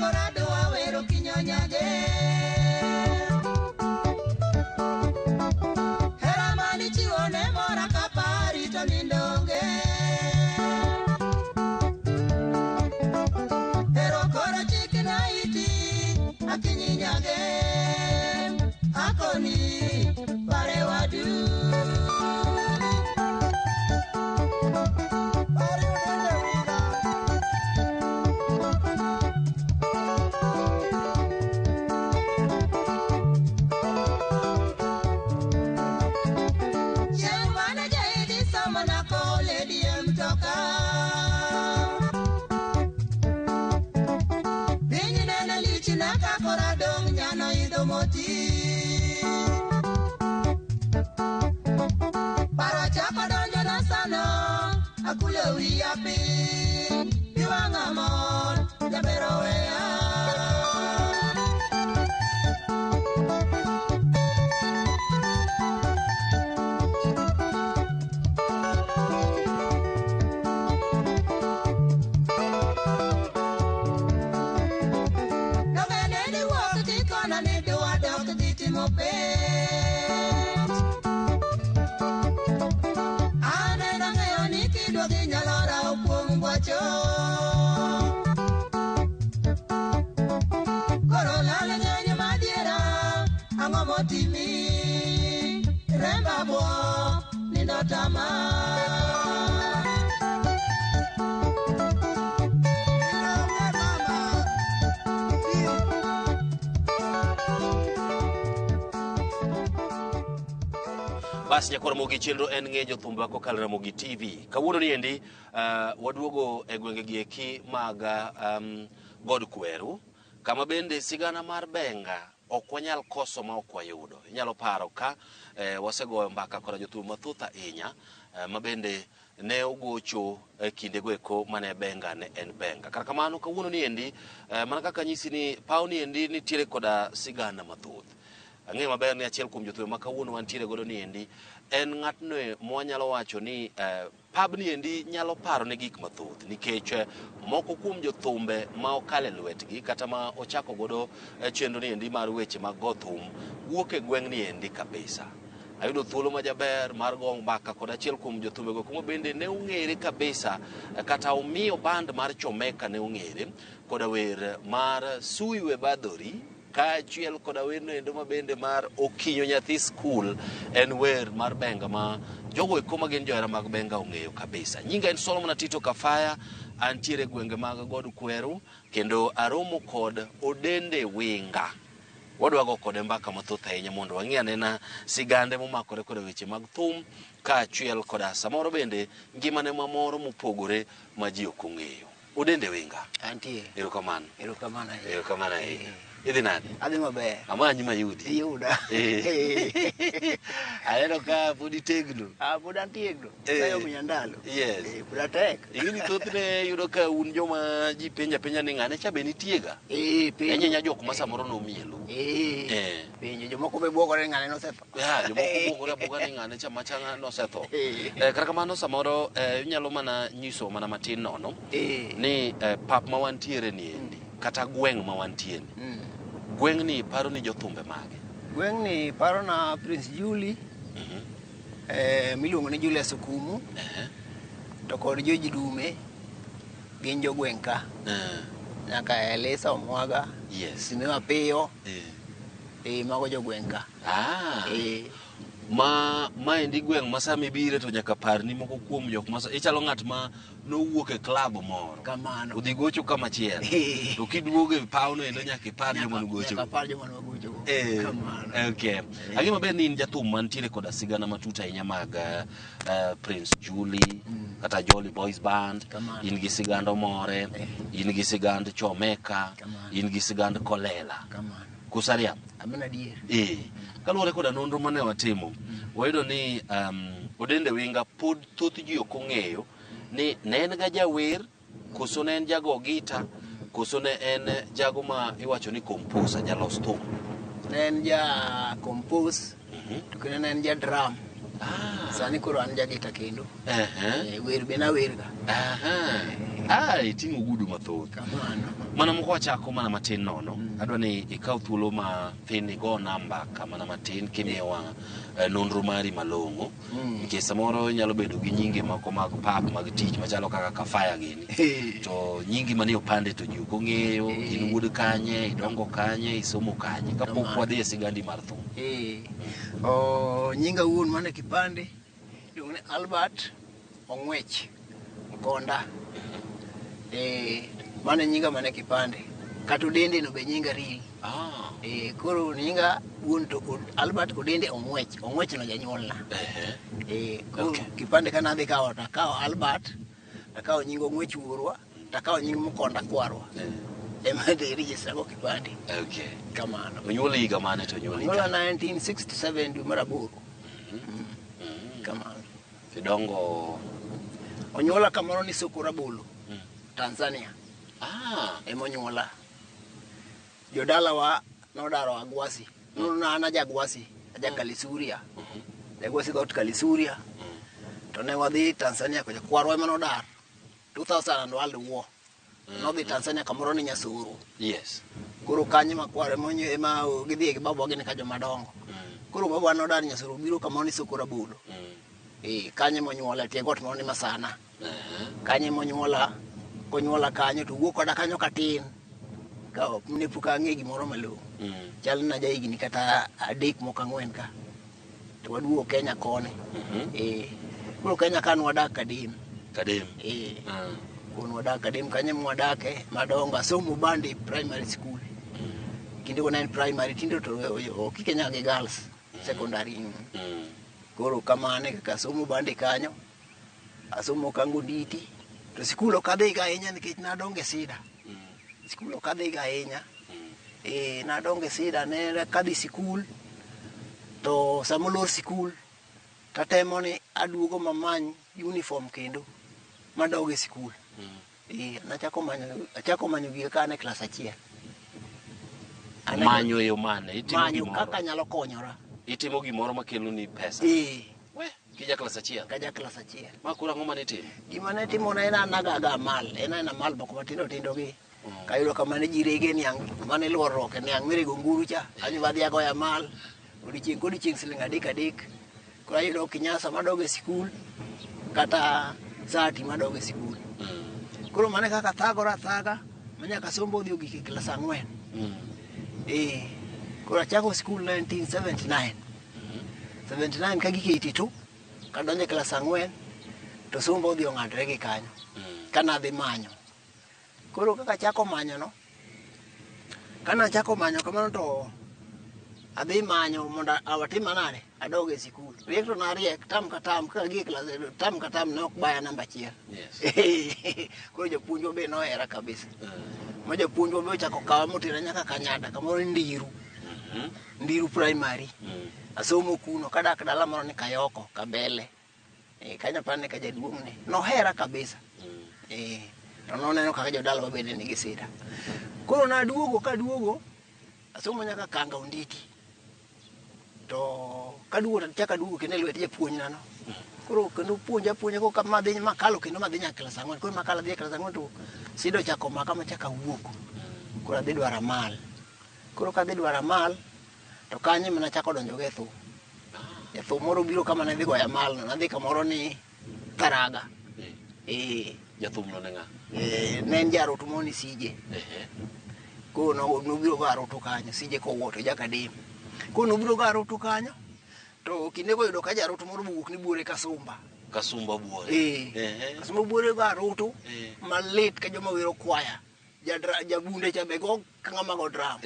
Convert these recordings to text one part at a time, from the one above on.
korado awero kinyonyage hera mani chiwone mora kapari to nindonge hero koro chikina iti akinyinyage akoni pare wadu Akule wiyapi biwangamon jabero wea Nogene ni wakati kona ni duwa dok diti mope Timi remba bo ninotama Bas nyakora mogi chenro en ngejo thumba ko kalra mogi TV kawuono ni endi waduogo e gwenge gi eki mag God Kweru kama bende sigana mar benga ok wanyal koso ma ok wayudo. Inyalo paro ka wasegoyo mbaka kora jothum mathoth ahinya ma bende ne ogocho kinde go eko mane benga ne en benga. Kar kamano kawuono ni endi mana kaka nyisi ni paw ni endi nitiere koda sigana mathoth. Ang'e maber ni achiel kuom jothum ma kawuono wantiere godo ni endi en ng'atno mwanyalo wacho ni pub ni endi nyalo paro ne gik mathoth nikech moko kuom jothumbe ma okale lwetgi kata ma ochako godo chenro ni endi mar weche mag go thum wuok e gweng' ni endi kabisa. Ayudo thuolo ma jaber mar go mbaka kod achiel kuom jothumbe go kuma bende ne ong'ere kabisa kata omiyo band mar Chomeka ne ong'ere koda wer mar Suiwe Badhori kaachiel koda wendo endo ma bende mar Okinyo Nyathi School en wer mar benga ma jogo eko ma gin johera mag benga ong'eyo kabisa. Nyinga en Solomon Atito Kafaya, antiere gwenge mag God Kweru kendo aromo kod Odende Winga. Wadwago kode mbaka mathoth ahinya mondo wang'e anena sigande momakore koda weche mag thum kaachiel koda samoro bende ngimane mamoro mopogore ma ji ok ong'eyo. Odende Winga. Antie. Erokamano. Erokamano. Erokamano. Idhi nade? Adhi maber. Amanyi mayudi. Yuda. Aneno ka pod itegno. Pod antiegno. Sayo miya ndalo. Yes. Pod atek. Ingini thothne yudo ka un joma ji penja ni ng'ane cha be nitiega. Penjo. Enye jok ma samoro nomielo. Penjo jomoko be bwogore ng'ane nosetho. Jomoko bwogore aboga ni ng'ane cha machanga nosetho. Kar kamano samoro inyalo mana nyiso mana matin nono ni pap ma wantiere ni endi kata gweng' ma wantiere. Gweng' ni paro ni jothumbe mage. Gweng' ni paro na Prince Julie. Miluongo ni Julius Okumu. To kod Joji Dume gin jo gweng' ka. Nyaka Elisa Omwaga. Yes. Sime Mapiyo. Mago jo gweng' ka. Ma endi gweng' ma sami bire to nyaka par ni moko kuom jok ma ichalo ng'at ma nowuok e club moro. Kamano. Udhi gocho kama chiel. To kiduogo e pawno endo nyaka ipar joma nogocho. Nyaka par joma nogocho. Kamano. Okay. Ang'e maber ni in jathum mantiere koda sigana matut ahinya mag Prince Julie kata Jolly Boys Band. In gi sigand Omore, in gi sigand Chomeka, in gi sigand Kolela. Kamano. Kusaria. Amena dier. Kaluwore koda nonro mane watimo, wayudo ni Odende Winga pod thoth ji ok ong'eyo ni ne en ga jawer, koso ne en jago gita, koso ne en jago ma iwacho ni composer, jalos thum. Ne en ja compose, to kendo ne en ja drum. Sani koro an ja gita kendo. Wer be na wer ga. Iting'o gudu mathoth. Kamano. Mana moko wachako mana matin nono. Adwa ni ikaw thuolo ma thin igo namba kamana matin kimiyowa nonro mari malong'o. Nikech samoro nyalo bedo gi nyinge moko mag pap mag tich machalo kaka kafaya gini. To nyingi manie opande to ji ok ong'eyo, in wuod kanye, idongo kanye, isomo kanye. Kapok wadhi e sigandi mar thum. Nyinga wuon mane kipande iluongo ni Albert Ong'wech Konda. Mane nyinga mane kipande. Kata Odende no be nyinga real. Koro nyinga wuon to Albert Odende Ong'wech. Ong'wech no janyuolna. Koro kipande kana adhi kawo takawo Albert, takawo nying Ong'wech wuorwa, takawo nying Mokonda kwarwa. Ema de register go kipande. Kamano. Onyuoli higa mane to onyuoli? Onyuola 1967 dwe mar 8. Kamano. Idongo Onyuola kamoro ni Soko Rabolo, Tanzania. Ema onyuola. Jodala wa nodaro Agwasi. Nana Jagwasi, aja Kalisuria. Jagwasi got Kalisuria. To ne wadhi Tanzania kwa kwarwa ema nodar. 2000 World War. Nodhi Tanzania kamoro ni Nyasuru. Yes. Koro kanye makware monyo ema gidhi gi babu wageni ka joma dongo. Koro babu nodar Nyasuru biro kamoro ni Soko Rabolo. Kanye monyuola tie got moro ni Masana. Kanye monyuola konyuola kanyo to wuok koda kanyo katin. Ka ne puk ang'e gimoro malong'o. Chal na ja higni kata 3 moko 4 ka. To waduogo Kenya koni. Koro Kenya kan wadak Kadem. Kuon wadak Kadem kanye mwadake madongo asomo Bandi primary school. Kinde ko en primary tindo to Kenya gi girls secondary. Koro kamane kaka somo Bandi kanyo. Asomo Kango Nditi. To sikul okadhi ga ahinya nikech nadonge sida. Sikul okadhi ga ahinya. Nadonge sida ne kadhi sikul. To samolor sikul tatemo ni aduogo mamany uniform kendo madoge sikul. Achako manyo gige kane klas 1. Manyo yo mane? Itimo gimoro kaka nyalo konyora. Itimo gimoro makelo ni pesa. Kija klas 1. Kaja klas 1. Ma kura ngoma ne timo? Gima ne timo na ena nagaga mal. Ena mal moko matindo tindo gi. Kayudo kamane jirege niang mane luorruok niang mirego nguru cha. Anyu wadhi agoya mal. Odiochieng' siling 3. Koro ayudo kinyasa madoge sikul kata sati madoge sikul. Koro mane kaka thaga manyaka sombo odhi ogik klas 4. Koro achako sikul 1979. 79 ka gike 82 kadonje klas 4 to sombo odhi ong'adre gi kanyo. Kana dhi manyo. Koro kaka chako manyo no. Kana chako manyo kamano to adhi manyo mondo awatim manade adoge sikul. Riek to nariek tam ka tam ka gi klas tam ka tam ne ok baya namba 1. Koro japuonjwa be nohera kabisa. Ma japuonjwa be ochako kawa motera nyaka Kanyada kamoro Ndiru. Ndiru primary. Asomo kuno kadak dala moro ni Kayoko Kabele. Kanya pane ka jaduong' ne. Nohera kabisa. To noneno kaka jodala mabende nigi sida. Koro kaduogo asomo nyaka Kango Nditi. To kaduogo kendo lwet japuonj nano. Koro kendo puonja ko kama dhi makalo kendo madhi nyaka klas 4. Koro makalo dhi klas 4 to sido chako maka machaka wuok. Koro adhi dwara mal. Koro kadhi dwara mal to kanye mana chako donjo ge thum. Thum moro biro kama ne dhi goya mal no nadhi kamoro ni Taraga. Jathum no nenga. Ne en jaro tumoni Sije. Koro no biro garo to kanyo Sije ko woto Jakadem. Koro no biro garo to kanyo. To kinde go yudo ka jaro to moro buok ni buore Kasumba. Kasumba buore. Kasumba buore garo to malit ka joma wero kwaya. Jabunde cha bego kangama go drum.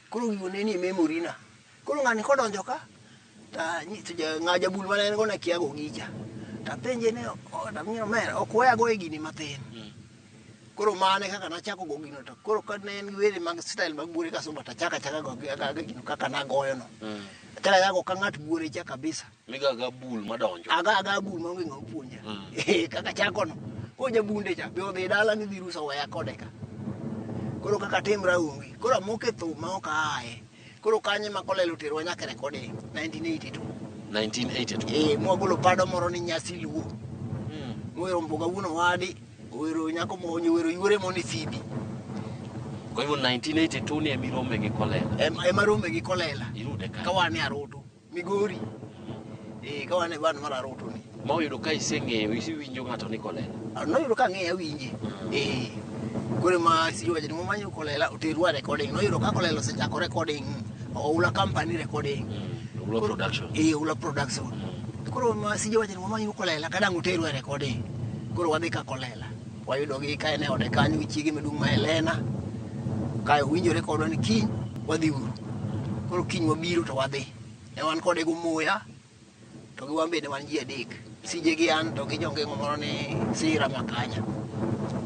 Koro gione ni memory na. Koro ngani kodonjo ka ta ngaja bul mane go na kiago gicha. Ta penje ne tamino mer okwaya go gini matin. Koro mane kaka nachako go gino to koro ka ne en were mag style mag buore Kasumba ta chaka go gino kaka nagoyo no. Tara yago ka ngat buore cha kabisa. Migaga bul madonjo. Aga bul monge ngo puonja. Kaka chako no. Ko jabunde cha be odhi dala ni virusa waya kodeka. Koro kaka tim raungi. Koro amoke thum ma ok ae. Koro kanye makolelo terwa nyaka recording 1982. 1982. Mwagolo pado moro ni Nyasi Luo. Mwero mboga wuno wadi Owero nyako monyo owero yure moni Phoebe. Kwa hivyo 1982 ni Emirome gi Kolela. Ema rome gi Kolela. Irude ka. Kawane Aroto, Migori. Kawane ban mar Aroto ni. Ma oyudo ka iseng'eyo isiwinjo ng'ato ni Kolela. Noyudo ka ng'eyo winje. Kore ma sijuwa jeni momanyo Kolela oterwa recording. Noyudo ka Kolela osechako recording. Oula company recording. Oula production. Oula production. Koro ma sijuwa jeni momanyo Kolela kadang oterwa recording. Koro wadhi ka Kolela. Wayudo gi ka ene ode kanyo gi chiege medung ma Helena. Kayo winjore kodwa ni kiny wadhi uru. Koro kiny wabiro to wadhi. Wan kode go Muya. To gi wan bende wan ji adek. Sije gi an to gi jong'eng'o moro ni Sira Makanya.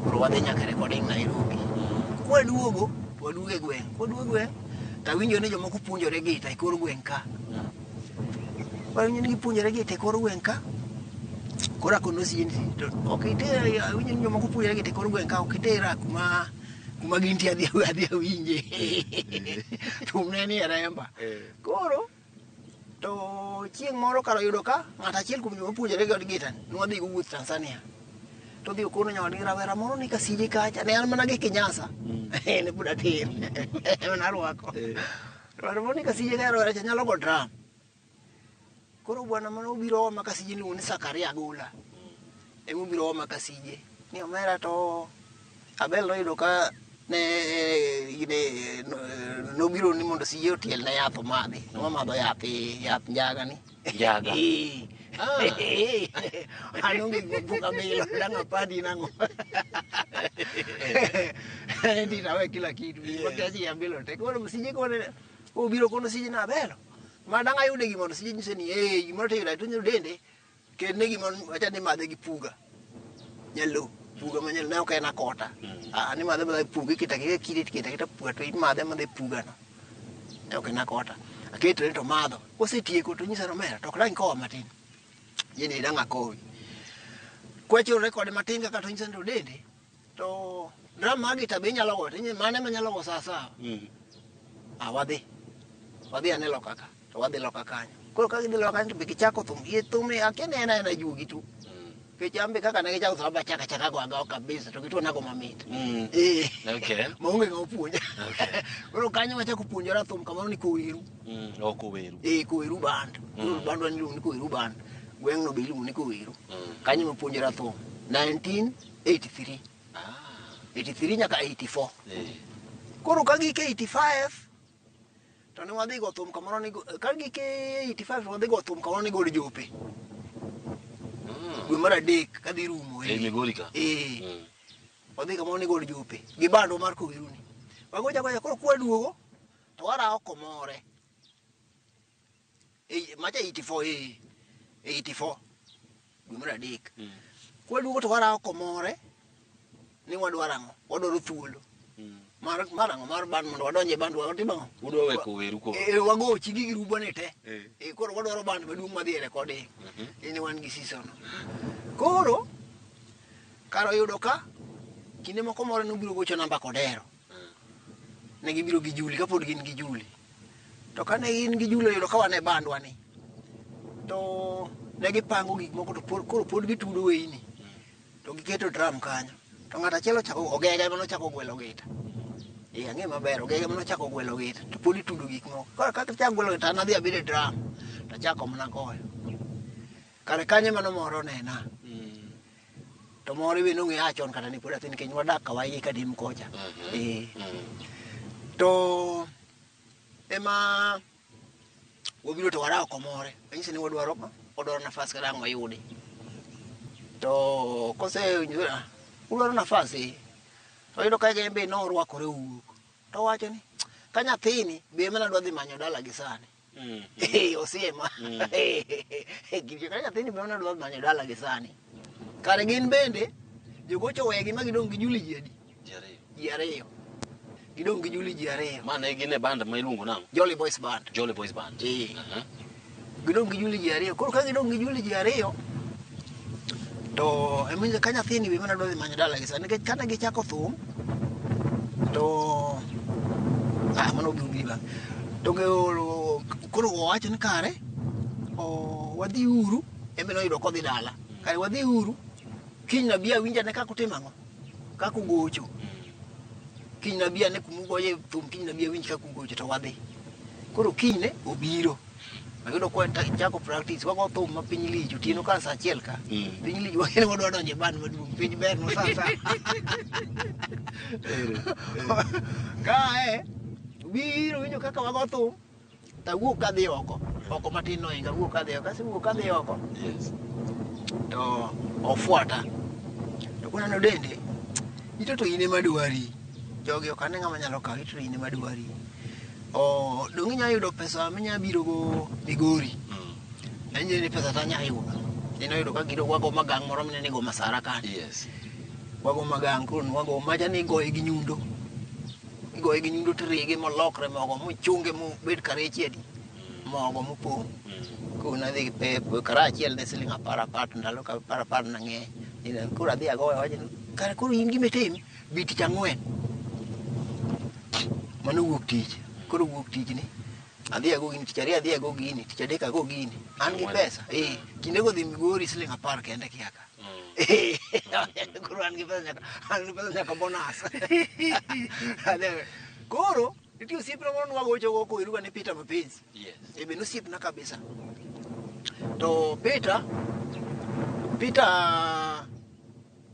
Koro wadhi nyaka recording Nairobi. Kwaduogo to waduogo e gweng'. Kwaduogo e gweng' to awinjo ni jomoko puonjore gita e kor gweng' ka. Awinjo ni gipuonjore gita e kor gweng' ka. Kora kono sindi to okitera awinjo ni jomoko puonjore gita e kor gweng' ka okitera kuma gintie adhi awinje. Tumne ni Remba. Koro to chieng' moro karo yudo ka ng'at achiel kuom joma puonjore god gita nwadhi go wuoth Tanzania. To dhi okono nyawadgi rawera moro ni Kasije kacha ne an mana gi Kinyasa. Ne pod atin. Ema narwako. Rawera moro ni Kasije kacha rawera cha nyalo go drum. Koro bwana mano obiro ma Kasije ni Sakaria Gola. Emo obiro ma Kasije. Ni omera to Abel noyudo ka nobiro ni mondo Sije otiel na yath omadhi. Nomadho yath njaga ni. Njaga. Anonge buka melo danga padi nango. Ndi nawe kila kitu. Wakazi ya mbilo te. Koro Sije kone obiro kono Sije na Abel. Madanga yude gi mondo Sije nyise ni gimoro te yuda to nyo dende kene gimoro acha ni madhe gi puga. Nyalo puga manyalo na okay na kota. Ani madhe puga kita puga to madhe puga no. Okay na kota. Aketo to madho. Osetieko to nyisa no mera to klang kowa matin. Yeni danga kowi. Kwacho record matin kaka to nyisa ndo dende. To drama gita be nyalo go. Mane manyalo go sasa. Wadhi anelo kaka. To wadhi loka kanyo. Koro ka gidhi loka kanyo to be kichako thum. Thum akene ena jugi tu. Kechambe kaka na kichako thum chaka go aga kabisa to kitu nago mamit. Okay. Maonge ngo puonja. Okay. Koro kanyo wachako puonjora thum kamano ni Kowiru. Kowiru. Kowiru band. Band ni Kowiru band. Gweng' no be iluongo ni Kowiru. Kanyo nopuonjora thum 1983. 83 nyaka 84. Koro ka gike 85 to ne wadhi go thum kamano ni ka gike 85 wadhi go thum kamano ni God Jope. Gwe mar adek ka dhi rumo Migori ka. Wadhi kamano ni God Jope gi bando mar Kowiru ni. Wagoja koro kwaduogo to warao Komore. Macha 84 84 gwe mar adek. Kwaduogo to warao Komore ni wadwarango wadoro thuolo. Mar ban mondo wadonje band watimo. Udwa we Kowiru ko. Wago chigi gi rubo ne te. Koro wadwaro band maduong' madhi recording. Ni wan gi season. Koro karo yudo ka kinde moko moro nobiro gocho namba Kodero. Ne gibiro gi Juli kapod gin gi Juli. To kane gin gi Juli yudo ka wane band wani. To ne gipango gik moko to koro pod gitudo weini. To giketo drum kanyo. To ng'ata achiel ochako Ogega mano chako gwelo gita. Ang'e maber Ogega mano chako gwelo gita to pod itudo gik moko. Kaka chako gwelo gita nadhi abire drum to chako mana goyo. Kare kanye mano moro nena. To moro be nong'e achon kata ni pod atin keny wadak kawaii ka dim kocha. To ema wabiro to warao Komore. Anyise ni wadwaro nafas ka dang' wayudi. To kose udwaro nafas to yudo ka gembe no rwakore wuok. To wacho ni ka nyathini be mana dwa dhi manyo dala gi sani. Osiema. Gigi ka nyathini be mana dwa manyo dala gi sani. Kare gin bende jogocho wegi ma gidong' gi Juli ji adi? Ji ariyo. Gidong' gi Juli ji ariyo. Mane gin e band ma iluongo nang'o? Jolly Boys Band. Jolly Boys Band. Gidong' gi Juli ji ariyo. Koro ka gidong' gi Juli ji ariyo to eminje ka nyathini be mana dwa dhi manyo dala gi sani nikech kane gichako thum to mano biro biba to koro owacho ni kare wadhi uru ebe noyudo kodhi dala kare wadhi uru Kiny na bia winja ne kakutimang'o. Kakugocho. Kiny na bia ne kumugo ye thum kiny na bia winj kakugocho to wadhi. Koro kiny ne obiro. Ayudo kwa chako practice wago thum ma piny lich otieno ka sa achiel ka. Piny lich wakene wadwa donjo band maduong' piny ber no sasa. Kae biro winjo kaka wago thum ta wuok kadhi oko. Oko matin no inga wuok kadhi oko. Kasi wuok kadhi oko. Yes. To ofuata. To kuna no dende. Ito to ine madwari. Jogi ok ane ng'ama nyalo kawo ito ine madwari. Dong inya yudo pesa minya biro go Migori. Nanje ni pesa tanya yudo. Ino yudo ka gido wago magang moro mine go Masara kan. Yes. Wago magang kun wago maja ni goye gi nyundo. Igoye gi nyundo trege molokre mogo mochunge mo bed kare chiedi. Mogo mopong. Kuna dhi pe kara achiel ne siling 10 ndalo ka 10 na ng'eny. Ina kura dhi agoye waje kare kuro in gime tim biti chang'wen. Mano wuok tich. Koro wuok tich ni. Adhi ago gini tich ariyo adhi ago gini tich adek ago gini. An gi pesa. Kinde go dhi Migori siling 10 kende kiaka. Koro an gi pesa nyaka bonus. Koro iti osiepna moro nwagocho go koiruga ni Peter Mapenzi. Yes. Ebe nosiepna kabisa. To Peter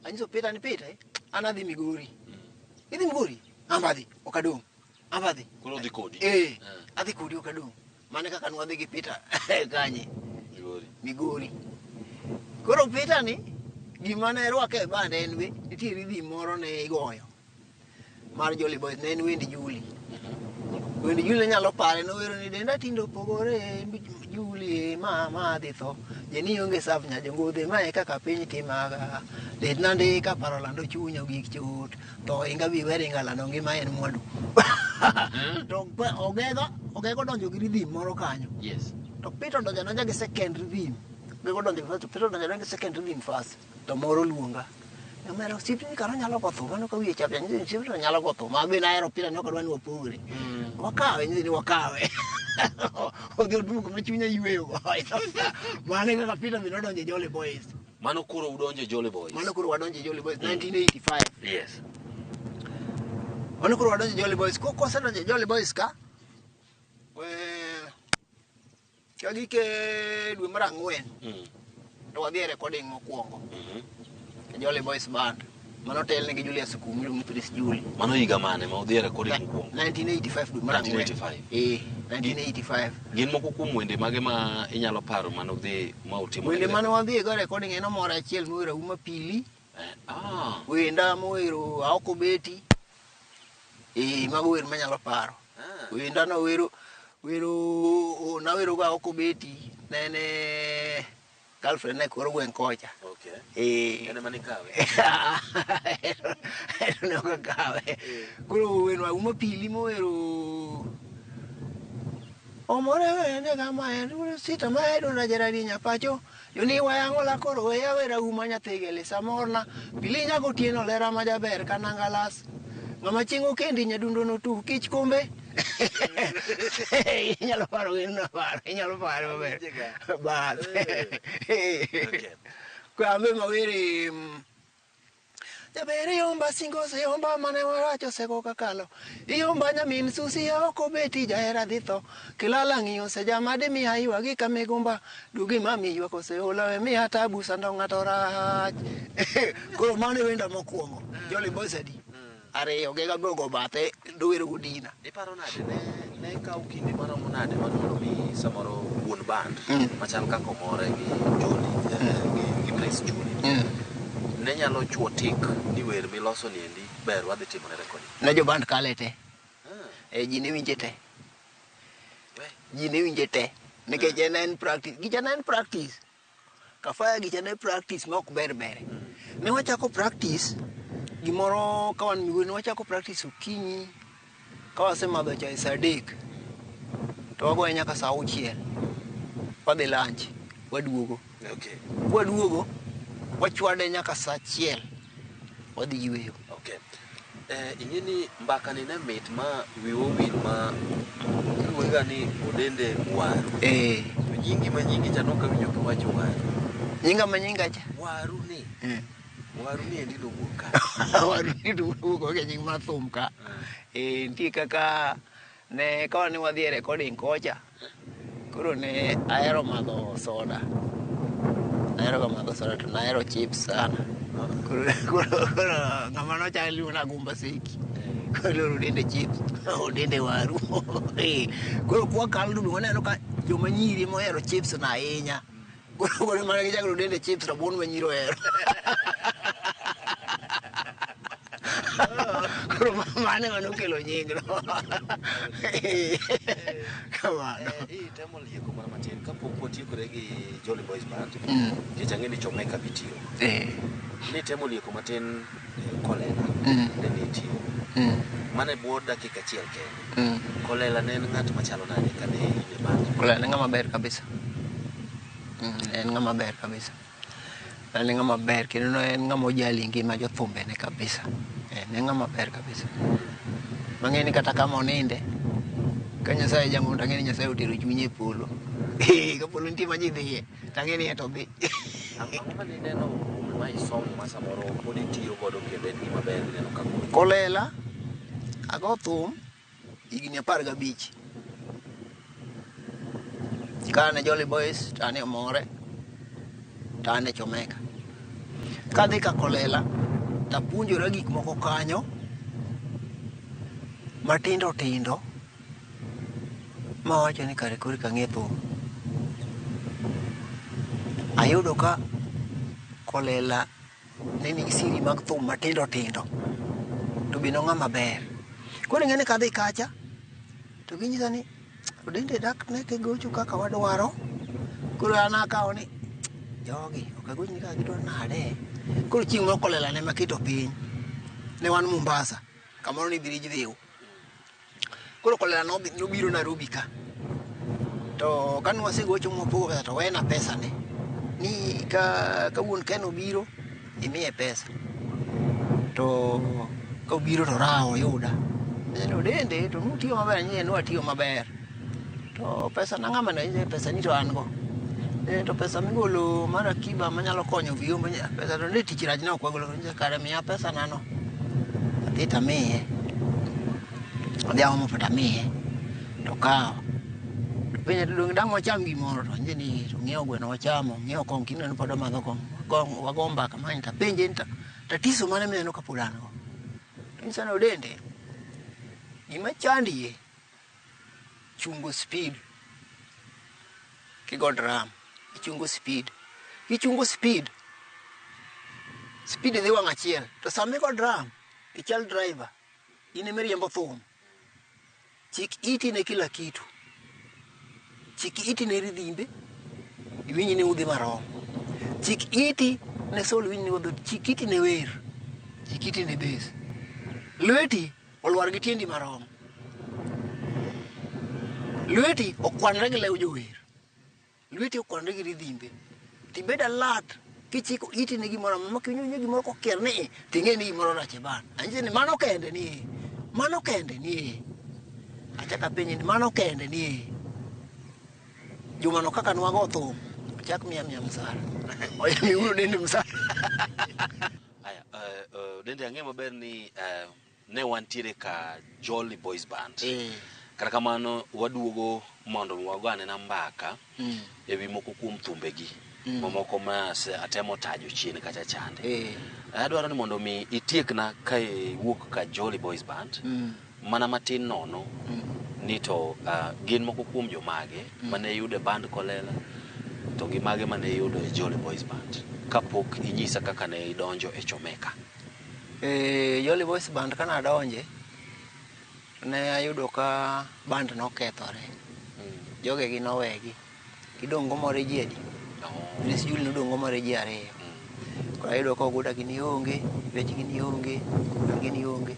anyiso Peter ni Peter an adhi Migori. Idhi Migori? Ambadhi okadong. Ambadhi. Koro dhi kodi. Adhi kodi okadong. Mane kaka nwadhi gi Peter kanye. Migori. Koro Peter ni gima ne rwake bande en we nitiere dhi moro ne igoyo. Mar Jolly Boys ne en wendi Juli. Wendi Juli nyalo pare no wero ni denda tindo pogore Juli mama dhi tho. Jeni onge saf nya jongodhe mae kaka piny timaga. Det nande ka paro lando chunya gik chut. To inga bi were ngala no ngima en mwandu. To ogego donjo gi rhythm moro kanyo. Yes. To Peter donjo gi second rhythm. Ogego donjo first, Peter donjo gi second rhythm first. To moro luonga. Namero sipni karo nyalo gotho mano ka wiye chap yanyi sipni nyalo gotho ma be na ero Peter nyoko dwani wapogre. Wakawe ni wakawe. Odhi oduogo ma chunya yweyo go. Mane kaka Peter bi nodonjo Jolly Boys. Mano koro udonjo Jolly Boys. Mano koro wadonjo Jolly Boys 1985. Yes. Mano koro wadonjo Jolly Boys. Koko sedonjo Jolly Boys ka. Kagike dwe mar 4. To wadhi recording mokwongo. Jolly Boys band. Mano tel ne gi Julius Kumu ni Prince Juli. Mano higa mane ma udhi recording mokwongo? 1985 dwe mar 4. 1985. Gin moko kuom wende mage ma inyalo paro mano dhi ma utimo? Wende mane wadhi go recording en moro achiel mowero Uma Pili. Wenda mowero Aoko Beti. Mago wer manyalo paro. Wenda no wero na wero go Aoko Beti nene girlfriend ne koro gwen kocha. Okay. Ene mani kawe. No kawe. Kuro weno Uma Pili mowero Omore wende kama en sita maedo na jaradi nyapacho. Yoni wayango la koro ya wera Uma nyathigele samorna. Pili nyago tieno lera majaber kanangalas. Ngama chingo kendi nyadundo no tu kich kombe. Inyalo paro weno paro. Inyalo paro maber. Bas. Kwa ambe mawiri Jabere yomba singo se yomba mane waracho seko kakalo. Yomba nyamin susi ya Aoko Beti jahera dhitho. Kilala ng'iyo se jamade mi haywa gi kamegomba. Dugi mami ywa kose ola we mi hatabu sando ng'ato rach. Koro mane wenda mokwongo. Jolly Boys adi. Ariyo gega gogo bathe dowero godina. Iparo nade ne kawo kinde maromo nade mondo mi samoro wuon band machal kaka Omore gi Jolly gi Prince Juli ne nyalo chuo tik ni wer miloso ni endi ber wadhi timo ne recording? Ne jo band kale te. Ji ne winje te. Ji ne winje te. Nikech en practice. Gicha en practice. Kafaya gicha ne practice ma ok ber. Ne wachako practice gimoro kawan Migori ne wachako practice okinyi ka wasemadho chai saa 3 to wagoye nyaka saa 6 wadhi lunch waduogo. Okay. Waduogo wachwade nyaka saa 1 wadhi yweyo. Okay. Ingeni mbaka ni ne mit ma wiwo wil ma iluonga ni Odende Waru. To nyingi ma nyingi cha noka winjo ka wacho waru. Nyinga ma nyinga cha. Waru ni. Waru ni endi luwuok ka. Waru ni luwuok ke nying mathum ka. Nitie kaka ne kawani wadhi e recording kocha. Koro ne ahero madho soda. Ahero madho soda to nahero chips sana. Koro ng'ama nochali una gumba seki. Koro dende chips, dende waru. Koro kwa kaldu waneno ka joma nyiri mohero chips na ahinya. Koro mana gichako dende chips to bon manyiro hero. Koro mane manokelo nying no. Kamano. Temo lieko mana matin kapok watiekore gi Jolly Boys Band. Nikech ang'e ni Chomeka bitiyo. Ni temo lieko matin Kolela. Ne nitiyo. Mane bwo dakika achiel kende. Kolela ne en ng'at machalo nade kane in e band? Kolela en ng'ama ber kabisa. En ng'ama ber kabisa. En ng'ama ber kendo en ng'ama ojali ngima jothumbe ne kabisa. En ng'ama ber kabisa. Mang'eni kata kama oninde ka Nyasaye jamondo ang'eni Nyasaye otero chunye e polo. Ka polo nitie ma ji dhiye tang'eni to dhi. Ang'o ma nineno ma isomo ma samoro pod itiyo godo kendo en gima ber neno ka Kolela ago thum higni 15. Kane Jolly Boys tane omore tane Chomeka. Kadhi ka Kolela tapuonjora gik moko kanyo matindo tindo mawacho ni kare kori kang'e thum. Ayudo ka Kolela ne nigi siri mag thum matindo tindo to bende ng'ama ber. Koro ng'eni kadhi kacha to ginyisa ni dende dak ne ke gocho kaka wadwaro. Koro an akawo ni jogi ok agochni kaka gidwa nade. Koro chieng' moro Kolela ne maketo piny. Ne wan Mombasa kamoro ni Birij Dhiu. Koro Kolela nobiro Nairobi ka. To kane wasegocho mwapogo pesa to wena pesa ne. Ni ka wuon Ken obiro imiye pesa. To ka obiro to raha oyuda. No dende to nutiyo maber nyie nwatiyo maber. To pesa na ng'ama ne pesa ni to an go. To pesa migolo mar akiba manyalo konyo viyombo pesa to ne tich rach ne ok wagolo kare miya pesa nano. Adhi tamiye. Adhi aomo pata miye. To kawo. To penye to dong dang wacham gimoro to nje ni to ng'iewo gweno wachamo. Ng'iewo kong kino ne pod amadho kong. Wago mbaka mani ta penje ni tatiso mane mineno kapod an go. To nyisa no dende. Gima chandi chungo speed. Kigo drum. Ichungo speed. Kichungo speed. Speed dhi wang' achiel. To sama igo drum, ichal driver. In miriembo thum. Chik iti ne kila kitu. Chik iti ne ridhimbe. Iwinji ne udhi marom. Chik iti ne sol winji ne udhi. Chik iti ne wer. Chik iti ne bass. Lweti olwar gi tiendi marom. Lweti okwanre gi lew jower. Lweti okwanre gi ridhimbe. Tibed alert kichiko iti ne gimoro ma kinyonyo gimoro kokier ni ting'e ni gimoro rach e ban. Anje ni mano kende ni. Mano kende ni. Achaka penye ni mano kende ni. Jumano kaka nwago thum. Ochak miya msara. Oya miuru dende msara. Aya, dende ang'e maber ni ne wantiere ka Jolly Boys Band. Kata kamano waduogo mondo wagane na mbaka ewi moko kuom thumbegi. Momoko ma atemo tajo chien kacha chande. Adwaro ni mondo mi itiekna ka iwuok ka Jolly Boys Band. Mana matin nono ni to gin moko kuom jomage mane yude band Kolela to gi mage mane yudo e Jolly Boys Band. Kapok inyisa kaka ne idonjo e Chomeka. Jolly Boys Band kana adonje ne ayudo ka band nokethore. Joge gi nowegi. Gidongo more ji adi. Prince Juli nodongo more ji 2. Koro ayudo ka Oguta gi ni onge, Wech gi ni onge, gi ni onge.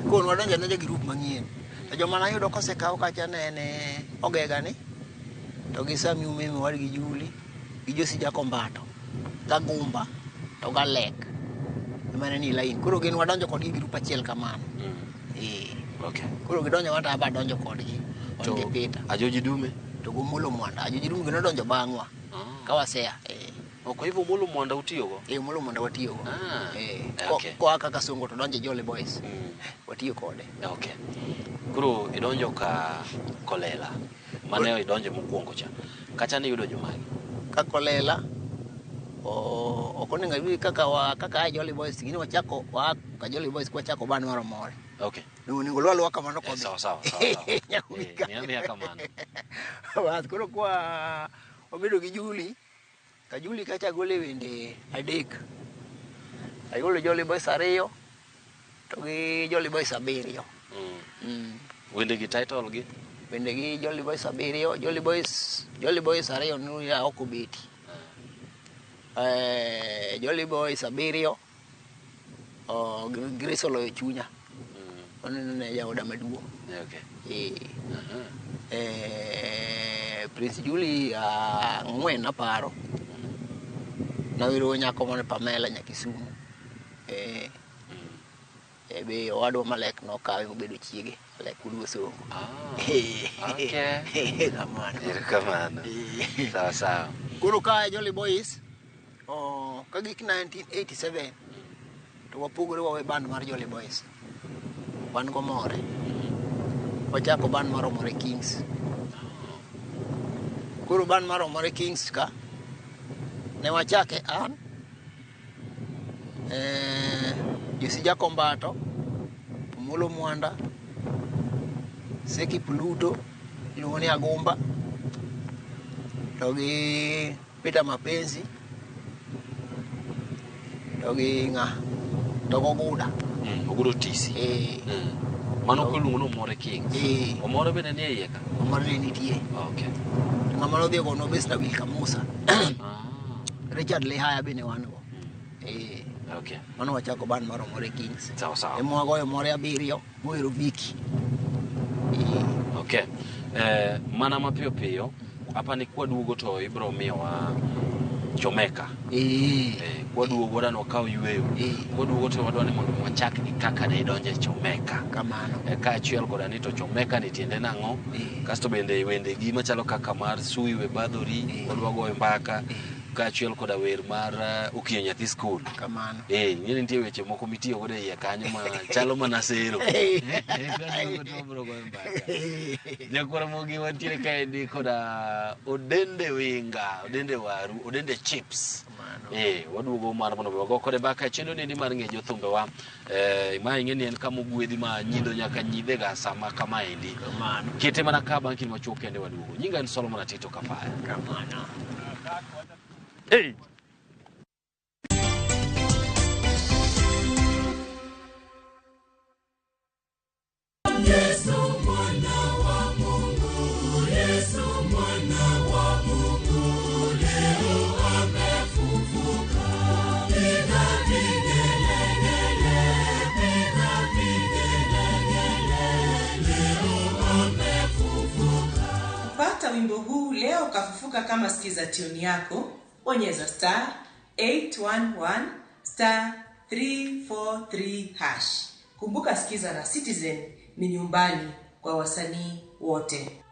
Koro wadonjo ne group manyien. To joma nayudo kosekaw kacha ne Ogega ni. To gi Sami Umeme wad gi Juli, gi Josi Jakombato, ga Gumba, to ga Lek. Mane ni line. Koro gin wadonjo kodgi group achiel kamano. Okay. Koro gidonjo wata aba donjo kodgi. To Ajoji Dume to gomulo mwanda. Ajoji Dume nodonjo bang'wa. Kawasea. Kwa hivyo Mulu Mwanda utiyogo? Mulu Mwanda watiyogo. Okay. Kwa kaka Songo to donje Jolly Boys. Watiyo kode. Okay. Kuro idonjo ka Kolela. Mane idonjo mokwongo cha. Kacha ni yudo jomagi. Ka Kolela. Okoninga hivi kaka Jolly Boys ngine wachako ka Jolly Boys kwa chako bani mara more. Okay. Ningolwa waka mano ko. Sawa. Niambia kamano. Bas kuro kwa obedo gi Juli. Ka Juli kacha gole wende adek. Ayolo Jolly Boys ariyo. To gi Jolly Boys abiriyo. Wende gi title gi? Wende gi Jolly Boys abiriyo. Jolly Boys ariyo nu ya okubeti. Jolly Boys abiriyo. Grace Oloyo Chunya. Ne jaoda maduong'. Okay. Prince Julie ng'wen aparo. Nawiro nyako mane Pamela Nyakisumu. Be owadwa Malek nokawe obedo chiege. Malek Udwo Songo. Okay. Kamano. Sawa. Koro ka Jolly Boys kagik 1987 to wapogore wawe band mar Jolly Boys. Wan go more. Wachako band mar Omore Kings. Koro band mar Omore Kings ka ne wachake an Jesse Jakombato, Mulu Mwanda, Seki Pluto, iluongo ni Agumba, to gi Peter Mapenzi, to gi to Oguda. Ogudo tisi. Mano kuluongo no Omore Kings. Omore bende ni iye ka? Omore ne nitie. Okay. Ng'ama nodhi gono Besta Wilka Musa. Richard Lehaya bende wan go. Okay. Mano wachako band mar Omore Kings. Sawa. Mwagoyo Omore abiriyo, Moero Biki. Okay. Mana mapiyo hapa ni kwa duogo to ibro miyowa Chomeka. Kwa duogo wadano wakaw yueyo. Kwa duogo to wadwani mondo wachak ni kaka ne idonje Chomeka. Kamano. Ka achiel koda ni to Chomeka ni tiende nang'o. Kasto bende wende gi machalo kaka mar Sui We Badhori, wadwago mbaka. Ka achiel koda wer mar Okiyo Nyathi School. Kamano. Nyini nitie weche moko mitiyo godo iye kanyo ma chalo mana sero. Jakora mogi wantiere kaendi koda Odende Winga, Odende Waru, Odende Chips. Waduogo mar mondo wago kode baka chendo ni mar ng'ejo thumbe wa. Ma ing'eni en kama ogwedhi ma nyido nyaka nyidhe ga sama kama endi. Kamano. Kete mana ka bang' kin machuok kende waduogo. Nyinga en Solomon Atito Kafaya. Kamano. Hey! Yesu mwana wa Mungu, Yesu mwana wa Mungu, leo amefufuka. Piga vigelegele, leo amefufuka. Pata wimbo huu leo kafufuka kama sikiza tune yako. Bonyeza *811 *343#. Kumbuka sikiza na Citizen ni nyumbani kwa wasanii wote.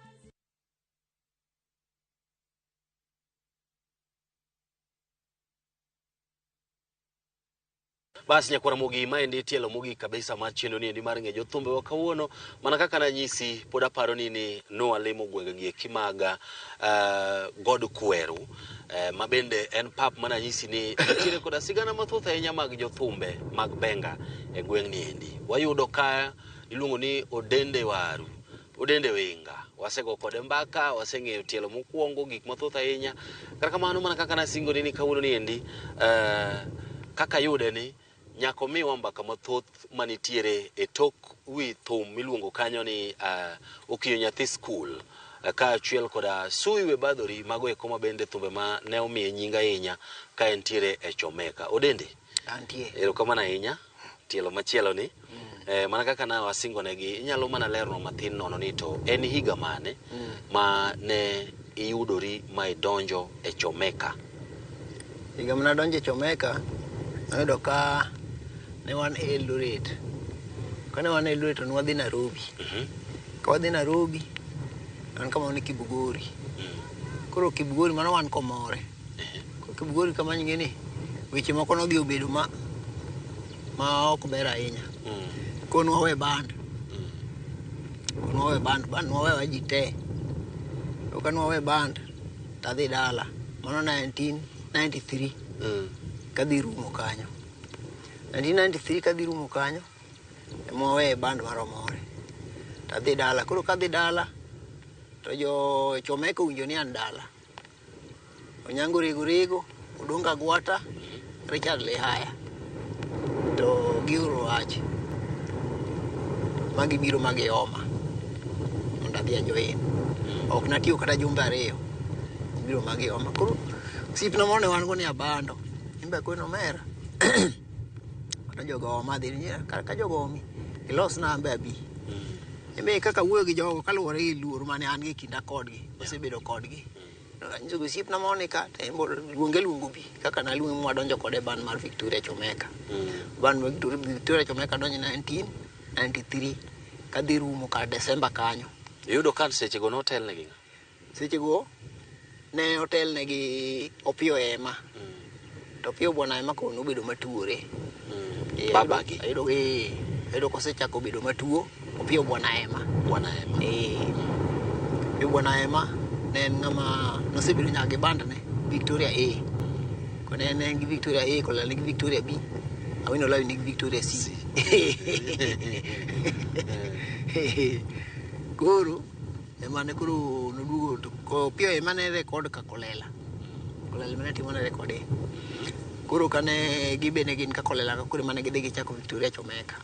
Basi nyakora mogi maendi tielo mogi kabisa mar chendo ni endi mar ng'ejo thumbe wa kawuono. Mana kaka na nyisi pod aparo ni Noah lemo gwengegi kimaga God Kweru. Mabende en pap mana nyisi ni nitiere koda sigana mathoth ahinya mag jothumbe mag benga e gweng' ni endi. Wayudo ka iluongo ni Odende Waru, Odende Winga. Wasego kode mbaka, waseng'eyo tielo mokwongo gik mathoth ahinya. Kata kamano mana kaka na singo ni kawuono ni endi kaka yude ni nyako miwa mbaka mathoth manitiere e tok wi thum miluongo kanyo ni Okiyo Nyathi School. Ka achiel koda Sui We Badhori, mago eko mabende thumbe ma ne omiye nyinga ahinya ka entiere e Chomeka. Odende? Antie. Erokamano ahinya. Tielo machielo ni. Mana kaka na wasingo negi, inyalo mana lerno mathin nono ni to en higa mane ma ne iyudori ma idonjo e Chomeka. Higa mana donjo e Chomeka, noyudo ka ne wan e Eldoret. Kane wan e Eldoret to nwadhi Nairobi. Ka wadhi Nairobi, an kama wan Kibugori. Koro Kibugori mana wan komore. Kibugori kama nyingine weche moko no dhi obedo ma ok ber ahinya. Kono we band. Kono we band no we wajite. Kono we band tadhi dala. Mano 1993. Kadhi rumo kanyo. 1993 kadhi rumo kanyo. Emo we band maromore. Tadhi dala. Koro kadhi dala to jo chomeka unjo ni an dala. Onyango rego Odonga Gwata, Richard Lehaya. To giuro achi. Magi biro magi oma. Onda dhia join. Ok natio kata jumbe ariyo. Biro magi oma. Koro sipna mone wan go ni abando. Imbe ko no mera. Kata jogo oma dhi ni ka jogo mi. Ilos na ambe abi. Imbe kaka wuoyo gi jogo kaluwore gi luor mane an gi kinda kodgi. Osebedo kodgi. Njugo sipna mone ka tembo luongo bi kaka na luongo mwadonjo kode ban mar Victoria Chomeka. Ban mar Victoria Chomeka donjo 1993 kadhi rumo ka Desemba kanyo. Yudo kad seche go no hotel negi. Seche go ne hotel negi Opio Ema. To Opio bwana Ema ko nobedo matuore. Babagi. Ayudo kosechako bedo matuo Opio bwana Ema. Opio bwana Ema ne ngama nosebedo nyage band ne Victoria A. Ko ne gi Victoria A ko la gi Victoria B. Awino la ni Victoria C. Guru emane kuru nodugo to ko pio emane record ka Kolela. Kolela mane timo record. Guru kane gibene gin ka Kolela ka kuri mane gidhi gichako Victoria Chomeka.